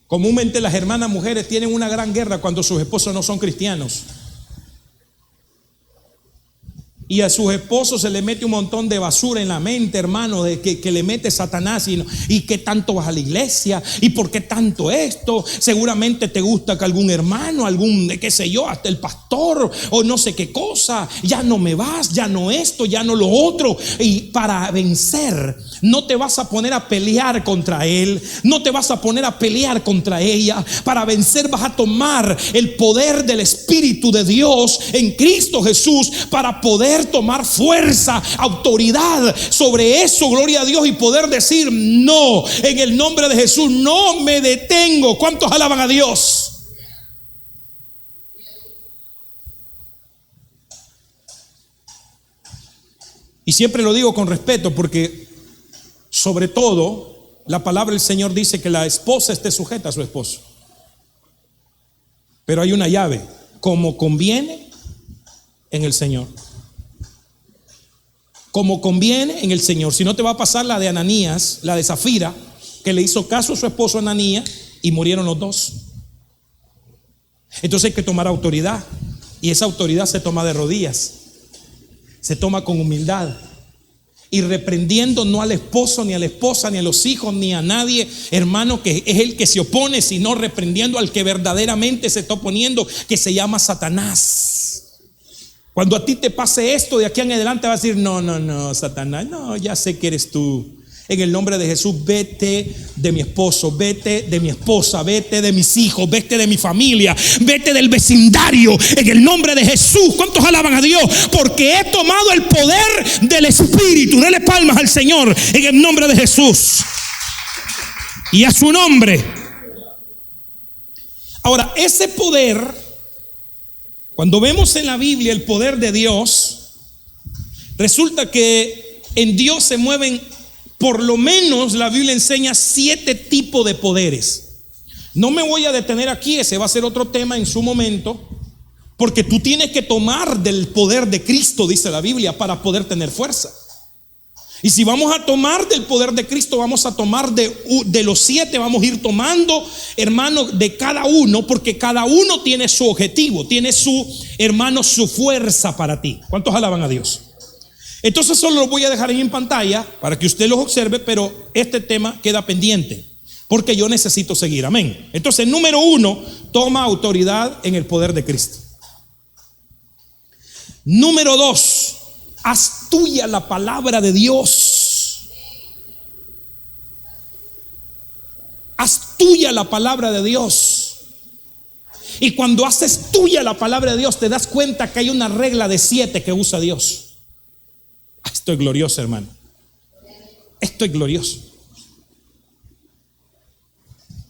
Comúnmente las hermanas mujeres tienen una gran guerra cuando sus esposos no son cristianos. Y a sus esposos se le mete un montón de basura en la mente, hermano, de que le mete Satanás. Y qué tanto vas a la iglesia, y por qué tanto esto. Seguramente te gusta que algún hermano, qué sé yo, hasta el pastor, o no sé qué cosa. Ya no me vas, ya no esto, ya no lo otro. Y para vencer, no te vas a poner a pelear contra él, no te vas a poner a pelear contra ella. Para vencer vas a tomar el poder del Espíritu de Dios en Cristo Jesús para poder tomar fuerza, autoridad sobre eso, gloria a Dios, y poder decir no, en el nombre de Jesús, no me detengo. ¿Cuántos alaban a Dios? Y siempre lo digo con respeto porque sobre todo la palabra del Señor dice que la esposa esté sujeta a su esposo. Pero hay una llave: como conviene en el Señor. Como conviene en el Señor. Si no, te va a pasar la de Ananías, la de Zafira, que le hizo caso a su esposo Ananías y murieron los dos. Entonces hay que tomar autoridad, y esa autoridad se toma de rodillas, se toma con humildad y reprendiendo no al esposo, ni a la esposa, ni a los hijos, ni a nadie, hermano, que es el que se opone, sino reprendiendo al que verdaderamente se está oponiendo, que se llama Satanás. Cuando a ti te pase esto, de aquí en adelante vas a decir: no, Satanás, no, ya sé que eres tú. En el nombre de Jesús, vete de mi esposo, vete de mi esposa, vete de mis hijos, vete de mi familia, vete del vecindario. En el nombre de Jesús. ¿Cuántos alaban a Dios? Porque he tomado el poder del Espíritu. Dele palmas al Señor en el nombre de Jesús y a su nombre. Ahora, ese poder, cuando vemos en la Biblia el poder de Dios, resulta que en Dios se mueven, por lo menos la Biblia enseña 7 tipos de poderes. No me voy a detener aquí, ese va a ser otro tema en su momento, porque tú tienes que tomar del poder de Cristo, dice la Biblia, para poder tener fuerza. Y si vamos a tomar del poder de Cristo, vamos a tomar de los 7, vamos a ir tomando, hermano, de cada uno, porque cada uno tiene su objetivo, tiene su fuerza para ti. ¿Cuántos alaban a Dios? Entonces solo lo voy a dejar ahí en pantalla para que usted los observe, pero este tema queda pendiente porque yo necesito seguir. Amén. Entonces, número 1, toma autoridad en el poder de Cristo. Número 2, haz tuya la palabra de Dios. Haz tuya la palabra de Dios. Y cuando haces tuya la palabra de Dios, te das cuenta que hay una regla de 7 que usa Dios. Esto es glorioso, hermano. Esto es glorioso.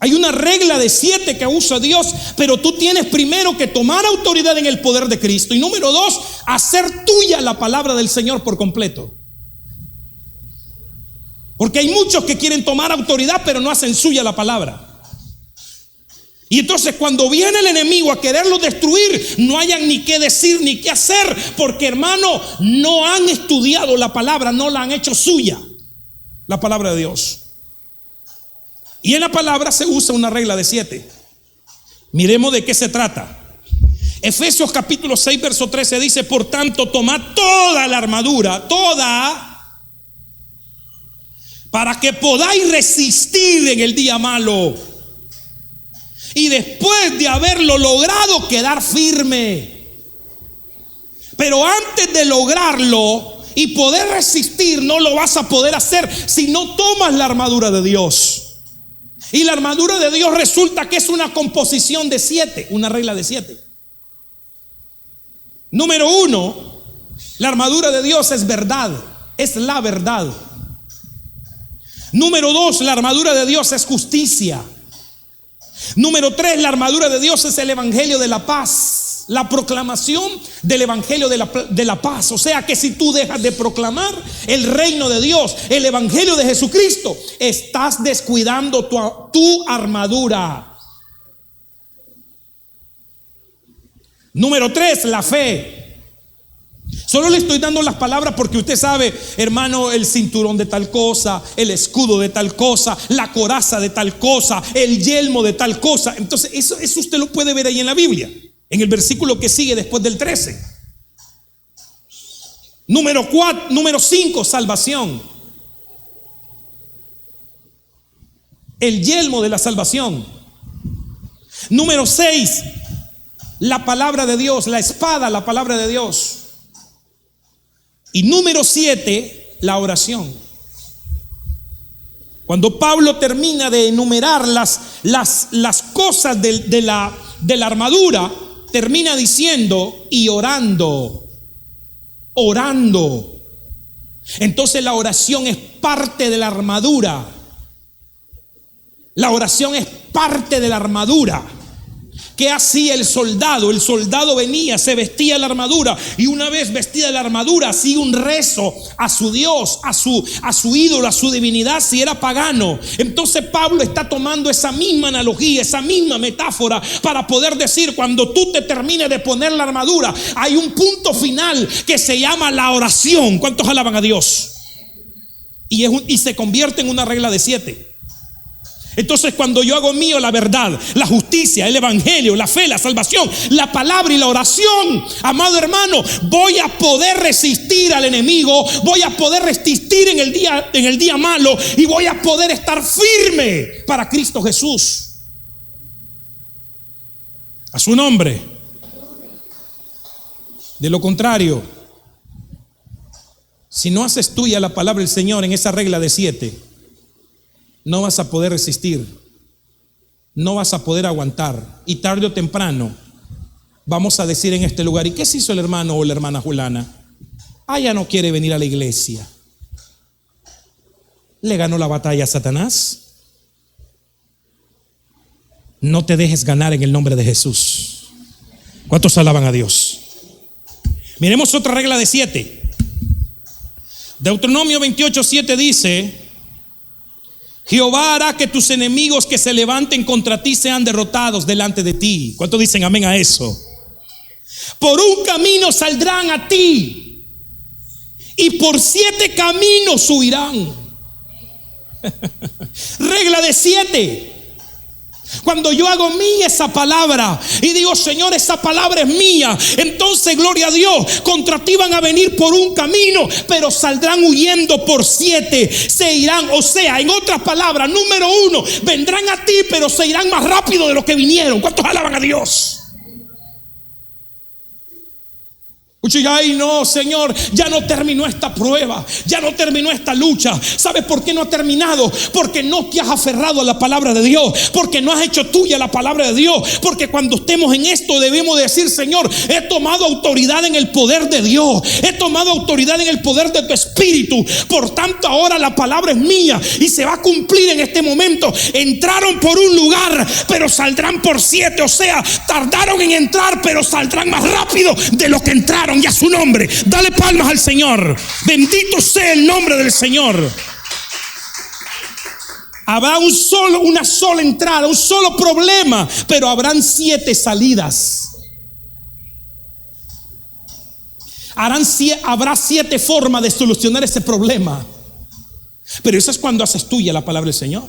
Hay una regla de 7 que usa Dios, pero tú tienes primero que tomar autoridad en el poder de Cristo. Y número 2, hacer tuya la palabra del Señor por completo. Porque hay muchos que quieren tomar autoridad, pero no hacen suya la palabra. Y entonces cuando viene el enemigo a quererlo destruir, no hayan ni qué decir ni qué hacer, porque hermano, no han estudiado la palabra, no la han hecho suya, la palabra de Dios. Y en la palabra se usa una regla de 7. Miremos de qué se trata. Efesios capítulo 6 verso 13 dice: por tanto, tomad toda la armadura, toda, para que podáis resistir en el día malo, y después de haberlo logrado, quedar firme. Pero antes de lograrlo y poder resistir, no lo vas a poder hacer si no tomas la armadura de Dios. Y la armadura de Dios resulta que es una composición de 7, una regla de 7. Número 1, la armadura de Dios es verdad, es la verdad. Número 2, la armadura de Dios es justicia. Número 3, la armadura de Dios es el evangelio de la paz, la proclamación del evangelio de la paz. O sea que si tú dejas de proclamar el reino de Dios, el evangelio de Jesucristo, estás descuidando tu armadura. Número 3, la fe. Solo le estoy dando las palabras porque usted sabe, hermano, el cinturón de tal cosa, el escudo de tal cosa, la coraza de tal cosa, el yelmo de tal cosa. Entonces eso usted lo puede ver ahí en la Biblia, en el versículo que sigue después del 13. Número 5, salvación. El yelmo de la salvación. Número 6, la palabra de Dios, la espada, la palabra de Dios. Y número 7, la oración. Cuando Pablo termina de enumerar las cosas de la armadura, termina diciendo: y orando. Entonces la oración es parte de la armadura. La oración es parte de la armadura. ¿Qué hacía el soldado? El soldado venía, se vestía la armadura, y una vez vestida la armadura hacía un rezo a su Dios, a su ídolo, a su divinidad, si era pagano. Entonces Pablo está tomando esa misma analogía, esa misma metáfora, para poder decir: cuando tú te termines de poner la armadura, hay un punto final que se llama la oración. ¿Cuántos alaban a Dios? Y se convierte en una regla de 7. Entonces cuando yo hago mío la verdad, la justicia, el evangelio, la fe, la salvación, la palabra y la oración, amado hermano, voy a poder resistir al enemigo, voy a poder resistir en el día malo, y voy a poder estar firme para Cristo Jesús. A su nombre. De lo contrario, si no haces tuya la palabra del Señor en esa regla de 7, no vas a poder resistir, no vas a poder aguantar, y tarde o temprano vamos a decir en este lugar: ¿y qué se hizo el hermano o la hermana Julana? Ya no quiere venir a la iglesia. ¿Le ganó la batalla a Satanás? No te dejes ganar en el nombre de Jesús. ¿Cuántos alaban a Dios? Miremos otra regla de 7. Deuteronomio 28:7 dice: Jehová hará que tus enemigos que se levanten contra ti sean derrotados delante de ti. ¿Cuántos dicen amén a eso? Por un camino saldrán a ti, y por 7 caminos huirán. Regla de 7. Cuando yo hago mía esa palabra y digo: Señor, esa palabra es mía, entonces gloria a Dios, contra ti van a venir por un camino, pero saldrán huyendo por 7, se irán. O sea, en otras palabras, número 1, vendrán a ti, pero se irán más rápido de lo que vinieron. ¿Cuántos alaban a Dios? Muchos dicen, ay no, Señor, ya no terminó esta prueba, ya no terminó esta lucha. ¿Sabes por qué no ha terminado? Porque no te has aferrado a la palabra de Dios, porque no has hecho tuya la palabra de Dios. Porque cuando estemos en esto debemos decir, Señor, he tomado autoridad en el poder de Dios, he tomado autoridad en el poder de tu Espíritu. Por tanto ahora la palabra es mía y se va a cumplir en este momento. Entraron por un lugar, pero saldrán por 7. O sea, tardaron en entrar, pero saldrán más rápido de lo que entraron. Y a su nombre, dale palmas al Señor. Bendito sea el nombre del Señor. Habrá una sola entrada, un solo problema, pero habrán 7 salidas. Habrá 7 formas de solucionar ese problema. Pero eso es cuando haces tuya la palabra del Señor.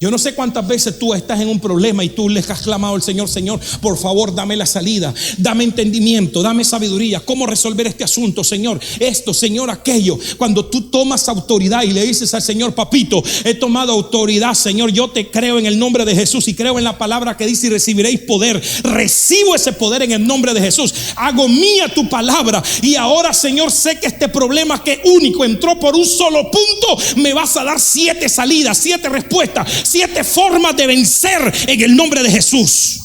Yo no sé cuántas veces tú estás en un problema y tú le has clamado al Señor, Señor, por favor, dame la salida, dame entendimiento, dame sabiduría, cómo resolver este asunto, Señor, esto, Señor, aquello. Cuando tú tomas autoridad y le dices al Señor, papito, he tomado autoridad, Señor, yo te creo en el nombre de Jesús y creo en la palabra que dice y recibiréis poder. Recibo ese poder en el nombre de Jesús, hago mía tu palabra y ahora, Señor, sé que este problema que único entró por un solo punto, me vas a dar 7 salidas, 7 respuestas, 7 formas de vencer en el nombre de Jesús.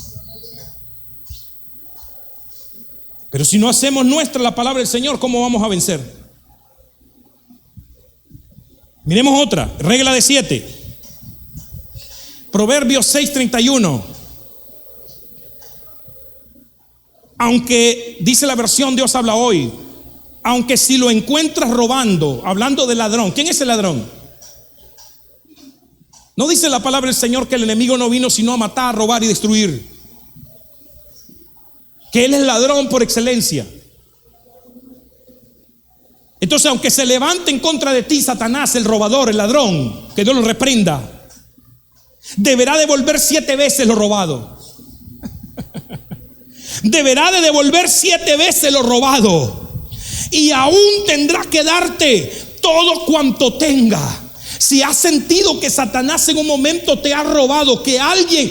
Pero si no hacemos nuestra la palabra del Señor, ¿cómo vamos a vencer? Miremos otra, regla de 7. Proverbios 6:31. Aunque, dice la versión Dios habla hoy, aunque si lo encuentras robando, hablando del ladrón, ¿quién es el ladrón? No dice la palabra del Señor que el enemigo no vino sino a matar, a robar y destruir. Que él es ladrón por excelencia. Entonces, aunque se levante en contra de ti Satanás, el robador, el ladrón, que Dios lo reprenda, deberá devolver 7 veces lo robado. Deberá de devolver 7 veces lo robado. Y aún tendrá que darte todo cuanto tenga. Si has sentido que Satanás en un momento te ha robado, que alguien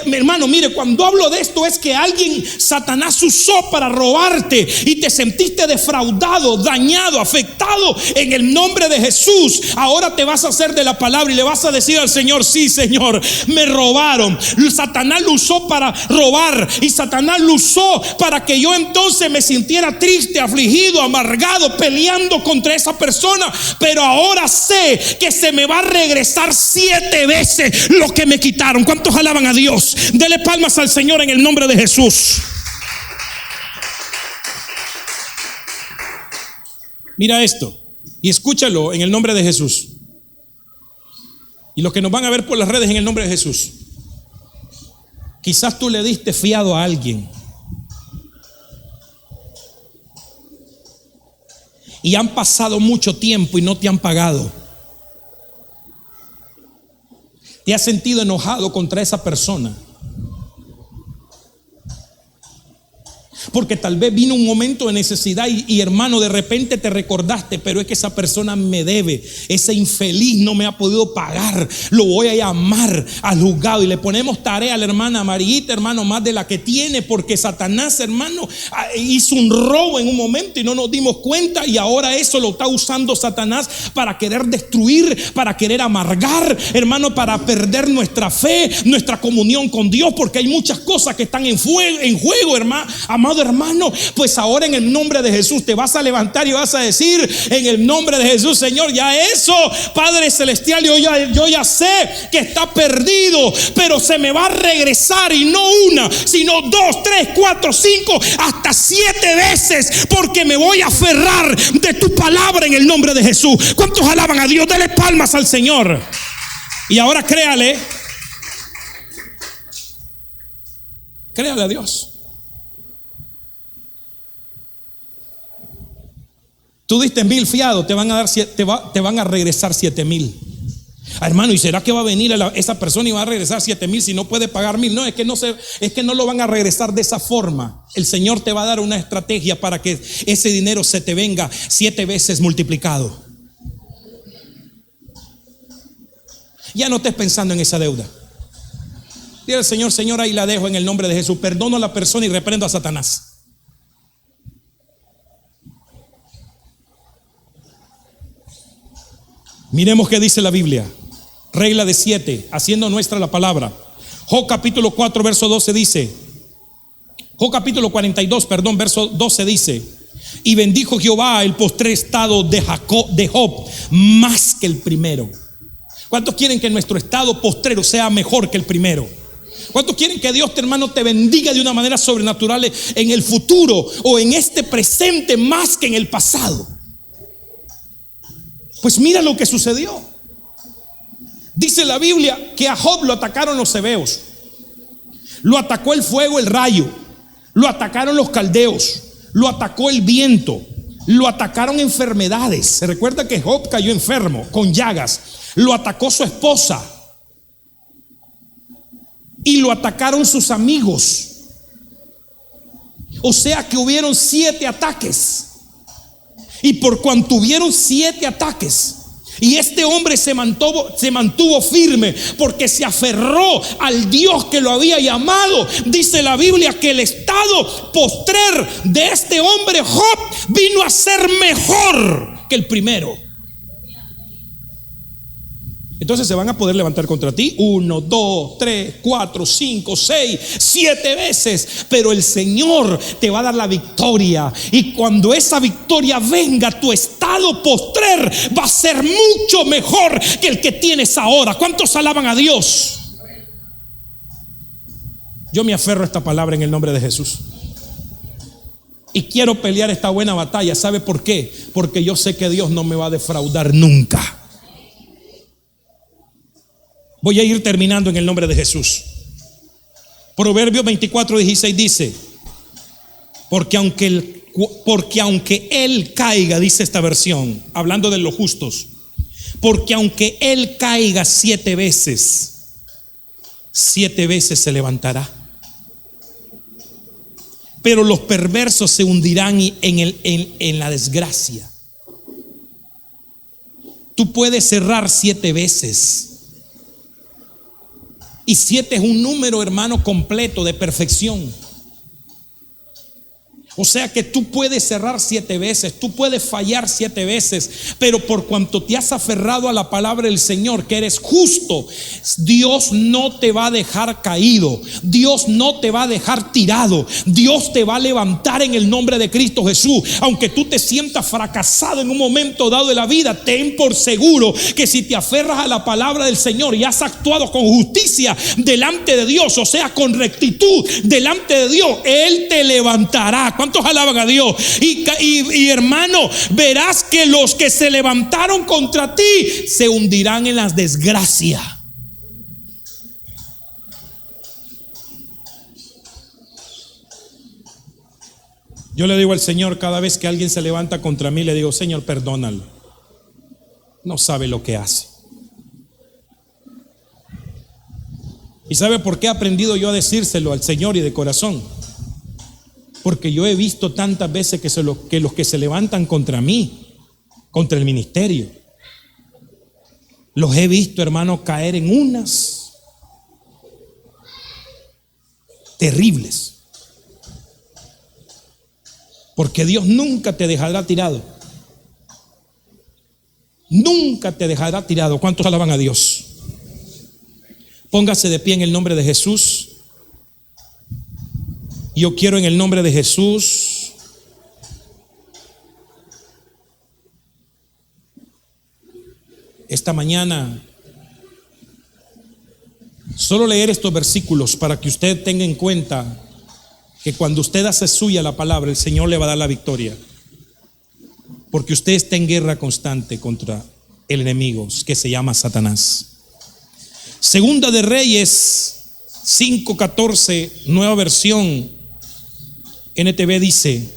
hermano, mire, cuando hablo de esto es que alguien Satanás usó para robarte y te sentiste defraudado, dañado, afectado, en el nombre de Jesús, ahora te vas a hacer de la palabra y le vas a decir al Señor, sí, Señor, me robaron. Satanás lo usó para robar y Satanás lo usó para que yo entonces me sintiera triste, afligido, amargado, peleando contra esa persona, pero ahora sé que se me va a regresar 7 veces lo que me quitaron. ¿Cuántos alaban a Dios? Dele palmas al Señor en el nombre de Jesús. Mira esto y escúchalo en el nombre de Jesús. Y los que nos van a ver por las redes, en el nombre de Jesús. Quizás tú le diste fiado a alguien y han pasado mucho tiempo y no te han pagado. Te has sentido enojado contra esa persona porque tal vez vino un momento de necesidad y hermano, de repente te recordaste, pero es que esa persona me debe, ese infeliz no me ha podido pagar, lo voy a llamar al juzgado y le ponemos tarea a la hermana amarillita, hermano, más de la que tiene, porque Satanás, hermano, hizo un robo en un momento y no nos dimos cuenta, y ahora eso lo está usando Satanás para querer destruir, para querer amargar, hermano, para perder nuestra fe, nuestra comunión con Dios, porque hay muchas cosas que están en juego, hermano. Amado hermano, pues ahora en el nombre de Jesús te vas a levantar y vas a decir en el nombre de Jesús, Señor, ya eso, Padre Celestial, yo ya sé que está perdido, pero se me va a regresar, y no una, sino 2, 3, 4, 5, hasta 7 veces, porque me voy a aferrar de tu palabra en el nombre de Jesús. ¿Cuántos alaban a Dios? Dele palmas al Señor. Y ahora créale a Dios. Tú diste 1000 fiados, te van a dar, te van a regresar 7000. Hermano, ¿y será que va a venir esa persona y va a regresar 7000 si no puede pagar 1000? No, es que no lo van a regresar de esa forma. El Señor te va a dar una estrategia para que ese dinero se te venga 7 veces multiplicado. Ya no estés pensando en esa deuda. Dile al Señor, Señor, ahí la dejo en el nombre de Jesús. Perdono a la persona y reprendo a Satanás. Miremos qué dice la Biblia. Regla de 7, haciendo nuestra la palabra. Job capítulo 4, verso 12 dice, Job capítulo 42, perdón, verso 12 dice: y bendijo Jehová el postrer estado de Job más que el primero. ¿Cuántos quieren que nuestro estado postrero sea mejor que el primero? ¿Cuántos quieren que Dios, hermano, te bendiga de una manera sobrenatural en el futuro o en este presente más que en el pasado? Pues mira lo que sucedió. Dice la Biblia que a Job lo atacaron los hebeos, lo atacó el fuego, el rayo, lo atacaron los caldeos, lo atacó el viento, lo atacaron enfermedades. Se recuerda que Job cayó enfermo con llagas, lo atacó su esposa y lo atacaron sus amigos. O sea que hubieron 7 ataques. Y por cuanto hubieron 7 ataques, y este hombre se mantuvo firme porque se aferró al Dios que lo había llamado, dice la Biblia que el estado postrer de este hombre Job vino a ser mejor que el primero. Entonces se van a poder levantar contra ti 1, 2, 3, 4, 5, 6, 7 veces, pero el Señor te va a dar la victoria. Y cuando esa victoria venga, tu estado postrer va a ser mucho mejor que el que tienes ahora. ¿Cuántos alaban a Dios? Yo me aferro a esta palabra en el nombre de Jesús y quiero pelear esta buena batalla. ¿Sabe por qué? Porque yo sé que Dios no me va a defraudar nunca. Voy a ir terminando en el nombre de Jesús. Proverbios 24:16 dice: porque aunque él caiga, dice esta versión, hablando de los justos, porque aunque él caiga 7 veces, 7 veces se levantará. Pero los perversos se hundirán en la desgracia. Tú puedes cerrar 7 veces. Y 7 es un número, hermano, completo de perfección. O sea que tú puedes cerrar 7 veces, tú puedes fallar 7 veces, pero por cuanto te has aferrado a la palabra del Señor, que eres justo, Dios no te va a dejar caído, Dios no te va a dejar tirado, Dios te va a levantar en el nombre de Cristo Jesús. Aunque tú te sientas fracasado en un momento dado de la vida, ten por seguro que si te aferras a la palabra del Señor y has actuado con justicia delante de Dios, o sea, con rectitud delante de Dios, Él te levantará. ¿Cuántos alaban a Dios? Y hermano, verás que los que se levantaron contra ti se hundirán en las desgracias. Yo le digo al Señor, cada vez que alguien se levanta contra mí, le digo: Señor, perdónalo, no sabe lo que hace. ¿Y sabe por qué he aprendido yo a decírselo al Señor y de corazón? Porque yo he visto tantas veces que los que se levantan contra mí, contra el ministerio, los he visto, hermano, caer en unas terribles. Porque Dios nunca te dejará tirado. Nunca te dejará tirado. ¿Cuántos alaban a Dios? Póngase de pie en el nombre de Jesús. Yo quiero en el nombre de Jesús esta mañana solo leer estos versículos para que usted tenga en cuenta que cuando usted hace suya la palabra, el Señor le va a dar la victoria, porque usted está en guerra constante contra el enemigo que se llama Satanás. Segunda de Reyes 5:14, nueva versión NTV dice: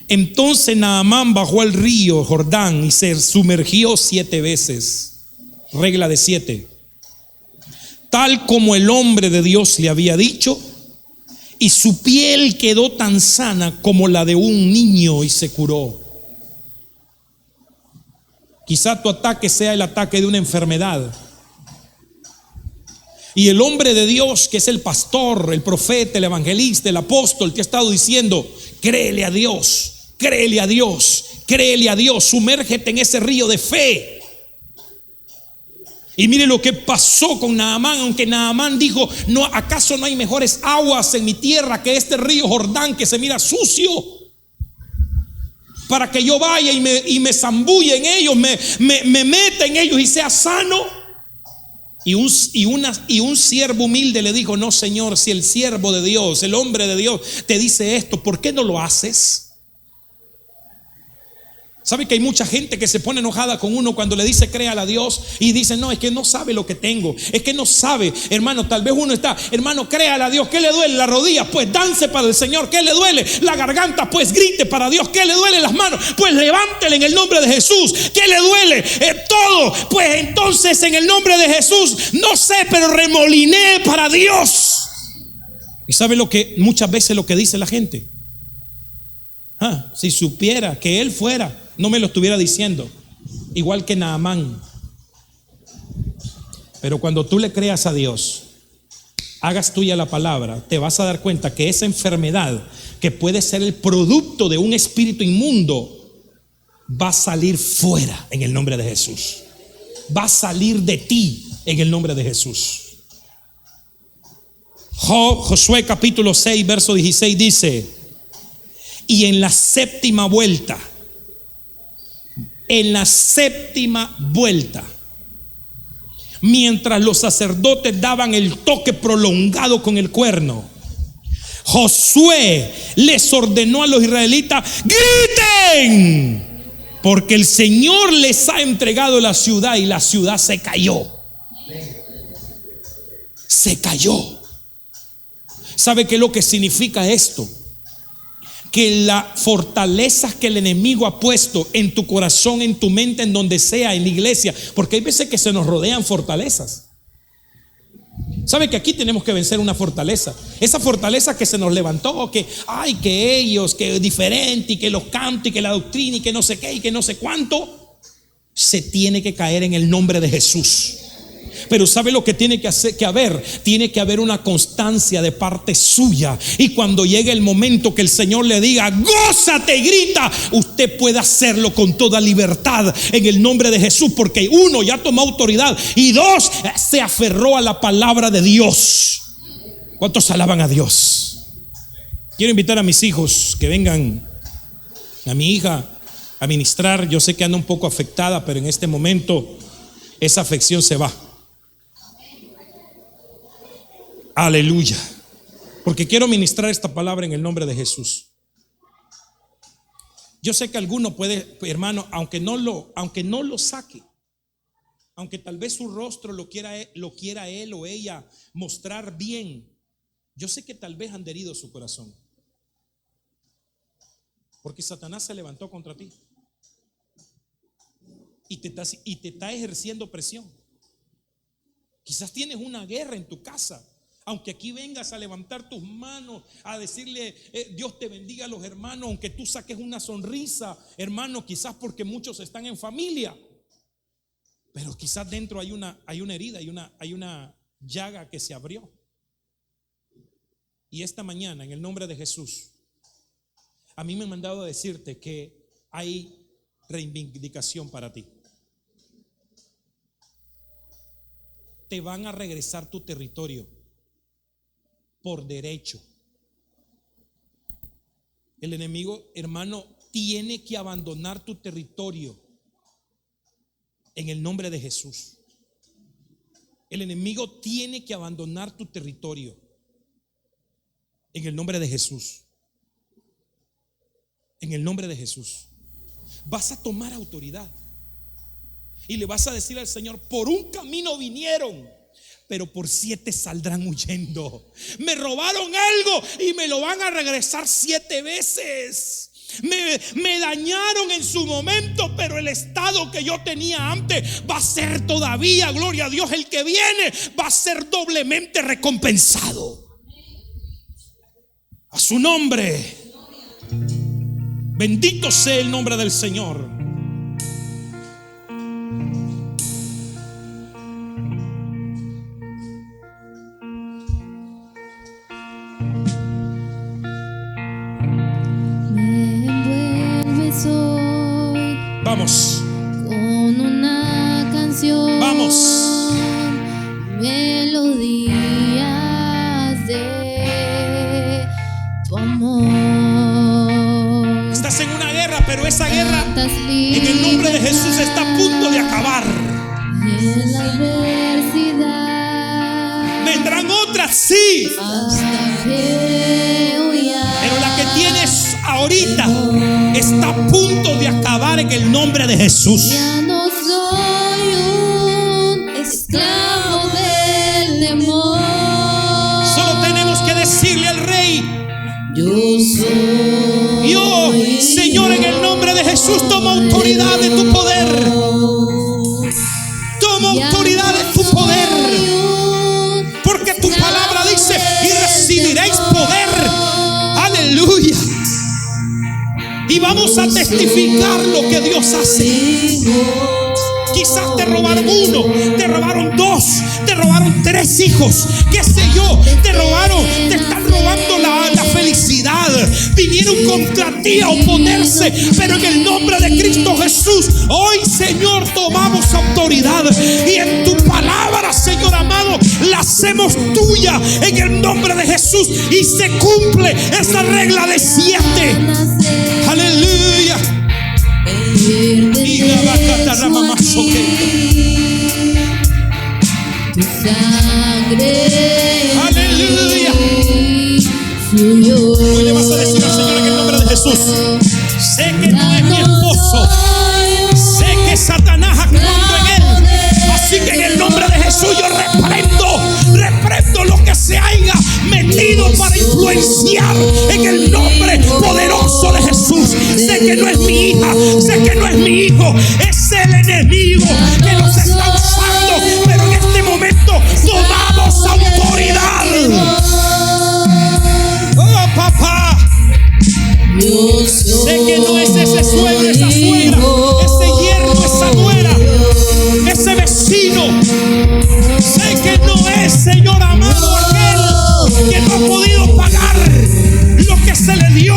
entonces Naamán bajó al río Jordán y se sumergió 7 veces. Regla de 7. Tal como el hombre de Dios le había dicho, y su piel quedó tan sana como la de un niño y se curó. Quizá tu ataque sea el ataque de una enfermedad. Y el hombre de Dios, que es el pastor, el profeta, el evangelista, el apóstol, te ha estado diciendo: créele a Dios, créele a Dios, créele a Dios, sumérgete en ese río de fe. Y mire lo que pasó con Naamán. Aunque Naamán dijo: no, ¿acaso no hay mejores aguas en mi tierra que este río Jordán, que se mira sucio, para que yo vaya y me zambulle en ellos, me meta en ellos y sea sano? Y un siervo humilde le dijo: no, Señor, si el siervo de Dios, el hombre de Dios te dice esto, ¿por qué no lo haces? ¿Sabe que hay mucha gente que se pone enojada con uno cuando le dice créale a Dios? Y dice: no, es que no sabe lo que tengo, es que no sabe. Hermano, tal vez uno está: hermano, créale a Dios. ¿Qué le duele? La rodilla, pues dance para el Señor. ¿Qué le duele? La garganta, pues grite para Dios. ¿Qué le duele? Las manos, pues levántele en el nombre de Jesús. ¿Qué le duele? Todo, pues entonces en el nombre de Jesús, no sé, pero remoliné para Dios. ¿Y sabe lo que muchas veces lo que dice la gente? Si supiera que él fuera, no me lo estuviera diciendo. Igual que Naamán. Pero cuando tú le creas a Dios, hagas tuya la palabra, te vas a dar cuenta que esa enfermedad, que puede ser el producto de un espíritu inmundo, va a salir fuera en el nombre de Jesús. Va a salir de ti en el nombre de Jesús. Josué capítulo 6 verso 16 dice: y en la séptima vuelta, mientras los sacerdotes daban el toque prolongado con el cuerno, Josué les ordenó a los israelitas: griten, porque el Señor les ha entregado la ciudad. Y la ciudad se cayó. Se cayó. ¿Sabe qué es lo que significa esto? Que las fortalezas que el enemigo ha puesto en tu corazón, en tu mente, en donde sea, en la iglesia, porque hay veces que se nos rodean fortalezas. ¿Sabe que aquí tenemos que vencer una fortaleza? Esa fortaleza que se nos levantó, que ellos, que es diferente, y que los cantos, y que la doctrina, y que no sé qué, y que no sé cuánto, se tiene que caer en el nombre de Jesús. Pero ¿sabe lo que tiene que haber? Tiene que haber una constancia de parte suya. Y cuando llegue el momento que el Señor le diga: gózate, grita, usted puede hacerlo con toda libertad en el nombre de Jesús. Porque uno, ya tomó autoridad, y dos, se aferró a la palabra de Dios. ¿Cuántos alaban a Dios? Quiero invitar a mis hijos que vengan, a mi hija, a ministrar. Yo sé que anda un poco afectada, pero en este momento esa afección se va. Aleluya. Porque quiero ministrar esta palabra en el nombre de Jesús. Yo sé que alguno puede, hermano, aunque no lo saque, aunque tal vez su rostro lo quiera él o ella mostrar bien, yo sé que tal vez han herido su corazón, porque Satanás se levantó contra ti y te está ejerciendo presión. Quizás tienes una guerra en tu casa. Aunque aquí vengas a levantar tus manos, a decirle Dios te bendiga a los hermanos, aunque tú saques una sonrisa, hermano, quizás porque muchos están en familia, pero quizás dentro hay una herida, hay una llaga que se abrió. Y esta mañana, en el nombre de Jesús, a mí me han mandado a decirte que hay reivindicación para ti. Te van a regresar tu territorio por derecho. El enemigo, hermano, tiene que abandonar tu territorio en el nombre de Jesús. El enemigo tiene que abandonar tu territorio en el nombre de Jesús. En el nombre de Jesús. Vas a tomar autoridad y le vas a decir al Señor: por un camino vinieron, pero por 7 saldrán huyendo. Me robaron algo y me lo van a regresar 7 veces. Me dañaron en su momento, pero el estado que yo tenía antes va a ser todavía, gloria a Dios, el que viene va a ser doblemente recompensado. A su nombre. Bendito sea el nombre del Señor. Vamos.
Con una canción.
Vamos. Estás en una guerra, pero esa guerra en el nombre de Jesús está a punto de acabar.
En la adversidad
Vendrán otras, sí,
hasta que huya.
pero la que tienes ahorita está a punto de acabar en el nombre de Jesús.
Ya no soy un esclavo del temor.
Solo tenemos que decirle al Rey:
Yo soy.
yo, Señor, en el nombre de Jesús, tomo autoridad de tu poder. Tomo autoridad de tu poder. Porque tu palabra dice: y recibiréis poder. Aleluya. Y vamos a testificar lo que Dios hace. Quizás te robaron uno, te robaron dos, te robaron tres hijos, qué sé yo, te robaron, te están robando la felicidad. Vinieron contra ti a oponerse, pero en el nombre de Cristo Jesús, hoy, Señor, tomamos autoridad. Y en tu palabra, Señor amado, la hacemos tuya en el nombre de Jesús. Y se cumple esa regla de 7. Aleluya. Y la vaca rama más
tu sangre.
Aleluya.
Fluyó.
Hoy le vas a decir al Señor en el nombre de Jesús: sé que no es mi esposo, sé que Satanás actuando en él, así que en el nombre de Jesús yo reprendo lo que se haya metido para influenciar en el nombre poderoso de Jesús. Sé que no es mi hija, sé que no es mi hijo, es el enemigo que nos está usando, pero en este momento tomamos autoridad. Oh, papá, sé que no es ese suegro, esa suegra, ese yerno, esa nuera, ese vecino. Sé que no es, Señor amado, aquel que no ha podido pagar lo que se le dio,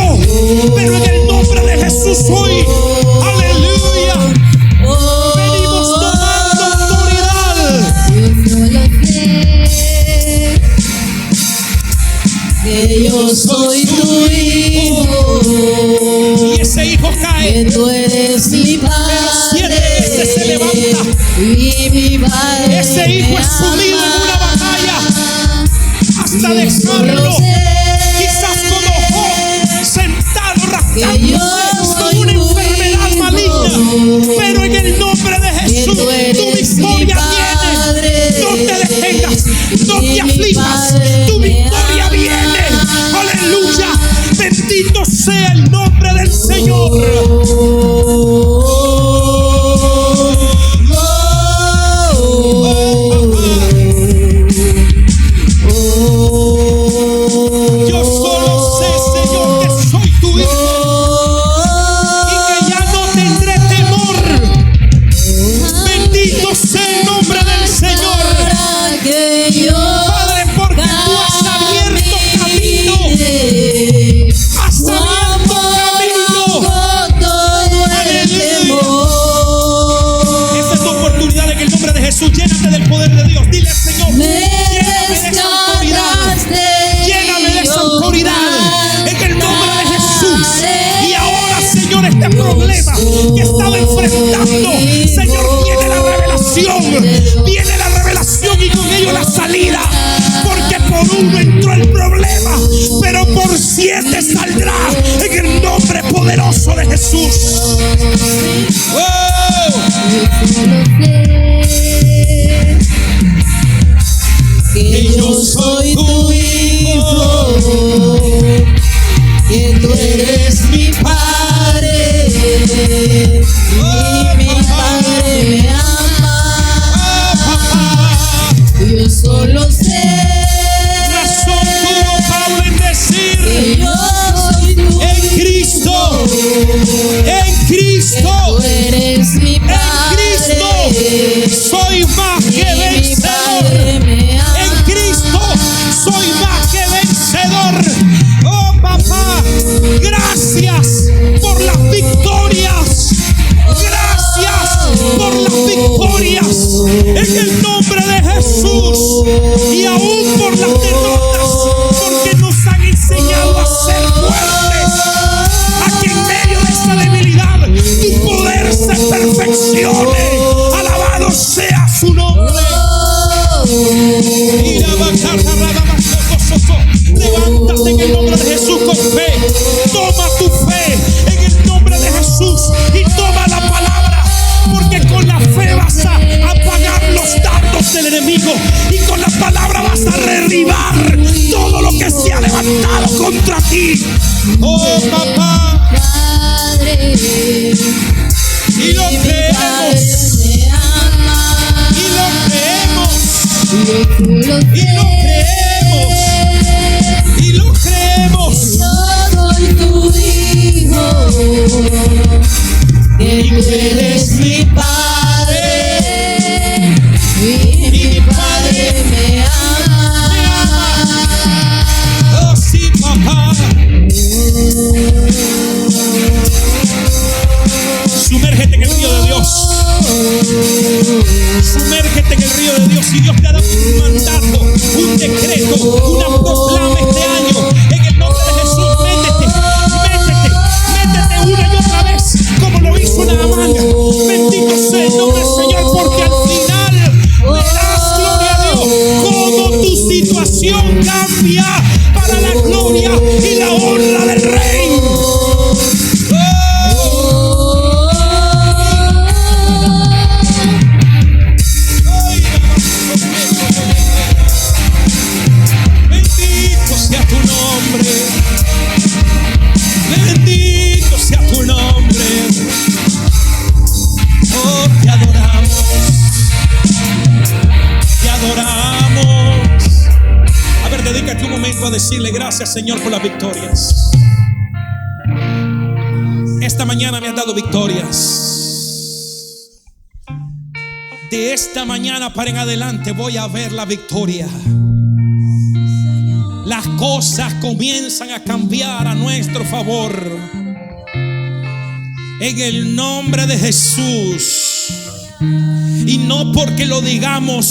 pero en el nombre de Jesús hoy, aleluya, venimos tomando autoridad.
Yo soy tu hijo,
Y ese hijo cae,
que tú eres mi padre,
pero 7 veces se levanta.
y mi padre.
Ese hijo es sumido en una batalla hasta dejarlo, quizás como Job, sentado rascándose con una enfermedad maligna, pero en el nombre de Jesús tu victoria viene. No te detengas, no te aflijas, tu victoria viene. Aleluya, bendito sea el nombre del Señor. Yo solo sé, Señor, que soy tu hijo y que ya no tendré temor. Bendito sea el nombre del Señor. Padre, porque tú has abierto camino. Has abierto camino. Aleluya. Esta es tu oportunidad en el nombre de Jesús. Llénate del poder de Dios. Dile al Señor: lléname de esa autoridad. Lléname de esa autoridad en el nombre de Jesús. Y ahora, Señor, este problema que estaba enfrentando, Señor, viene la revelación y con ello la salida. Porque por uno entró el problema, pero por 7 saldrá en el nombre poderoso de Jesús. ¡Oh!
Que yo soy tu hijo, que tú eres mi padre, y mi padre me ama. Yo solo sé
Razón tuvo Pablo en decir:
que yo soy tu
en Cristo, en Cristo,
tú eres mi
en
padre,
Cristo soy más que
y mi
vencedor.
padre me ama.
En Cristo soy más que vencedor. Oh, papá, gracias por las victorias. Gracias por las victorias en el nombre de Jesús. Y aún por las derrotas, porque nos han enseñado a ser fuertes. toma tu fe en el nombre de Jesús y toma la palabra, porque con la fe vas a apagar los dardos del enemigo y con la palabra vas a derribar todo lo que se ha levantado contra ti. Oh, papá,
Padre,
y lo creemos, y lo creemos, y lo creemos, y lo creemos.
Yo soy tu hijo, que tú eres mi padre, y mi padre me ama.
Oh, sí, papá. Sumérgete en el río de Dios. Sumérgete en el río de Dios. Y Dios te ha dado un mandato, un decreto, una proclama este año. En el nombre de Jesús, métete una y otra vez, como lo hizo Naamán. Bendito sea el nombre del Señor, porque al final verás, gloria a Dios, cómo tu situación cambia para la gloria y la honra del Rey. Bendito sea tu nombre. Bendito sea tu nombre. Oh, te adoramos. Te adoramos. A ver, dedícate un momento a decirle gracias, Señor, por las victorias. Esta mañana me has dado victorias. De esta mañana para en adelante voy a ver la victoria. Las cosas comienzan a cambiar a nuestro favor. En el nombre de Jesús. Y no porque lo digamos,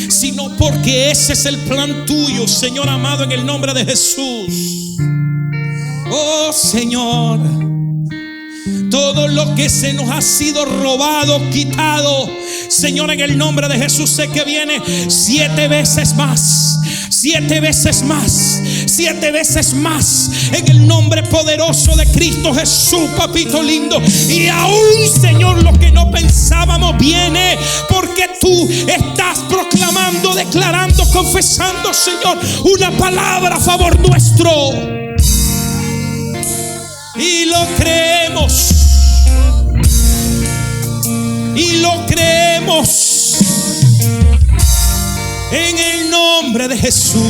sino porque ese es el plan tuyo, Señor amado, en el nombre de Jesús. Oh, Señor, todo lo que se nos ha sido robado, quitado, Señor, en el nombre de Jesús, sé que viene 7 veces más, 7 veces más, 7 veces más, en el nombre poderoso de Cristo Jesús, papito lindo. Y aún, Señor, lo que no pensábamos viene, porque tú estás proclamando, declarando, confesando, Señor, una palabra a favor nuestro. Y lo creemos. Y lo creemos. En el nombre de Jesús.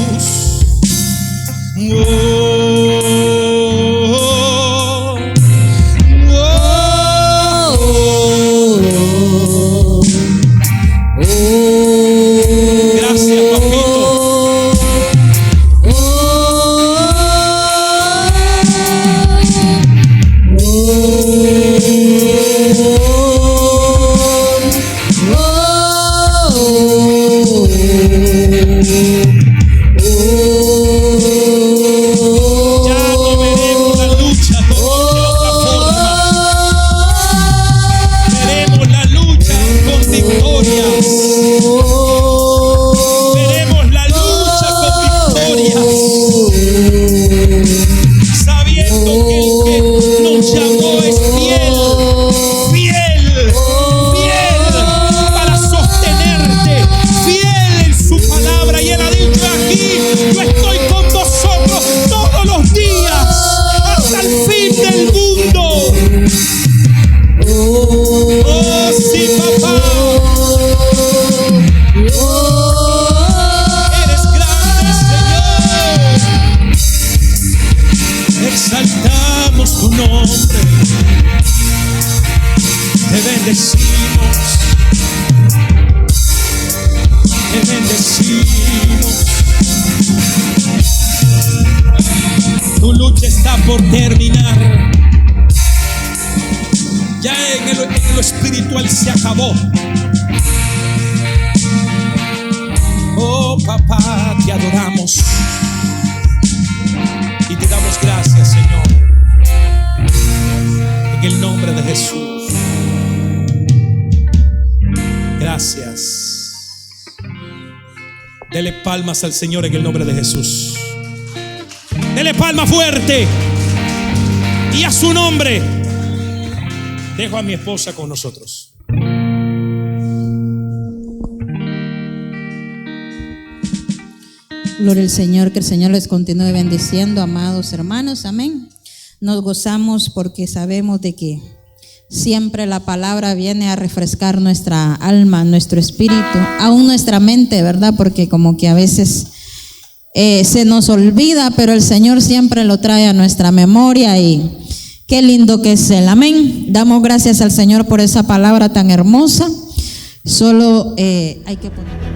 Gracias, papito. Tu lucha está por terminar. Ya en lo espiritual se acabó. Oh, papá, te adoramos y te damos gracias, Señor, en el nombre de Jesús. Gracias. Dele palmas al Señor en el nombre de Jesús. Dele palma fuerte. Y a su nombre dejo a mi esposa con nosotros.
Gloria al Señor, que el Señor les continúe bendiciendo, amados hermanos, amén. Nos gozamos porque sabemos de que siempre la palabra viene a refrescar nuestra alma, nuestro espíritu, aún nuestra mente, ¿verdad? Porque como que a veces se nos olvida, pero el Señor siempre lo trae a nuestra memoria y qué lindo que es Él, amén. Damos gracias al Señor por esa palabra tan hermosa. Solo hay que poner...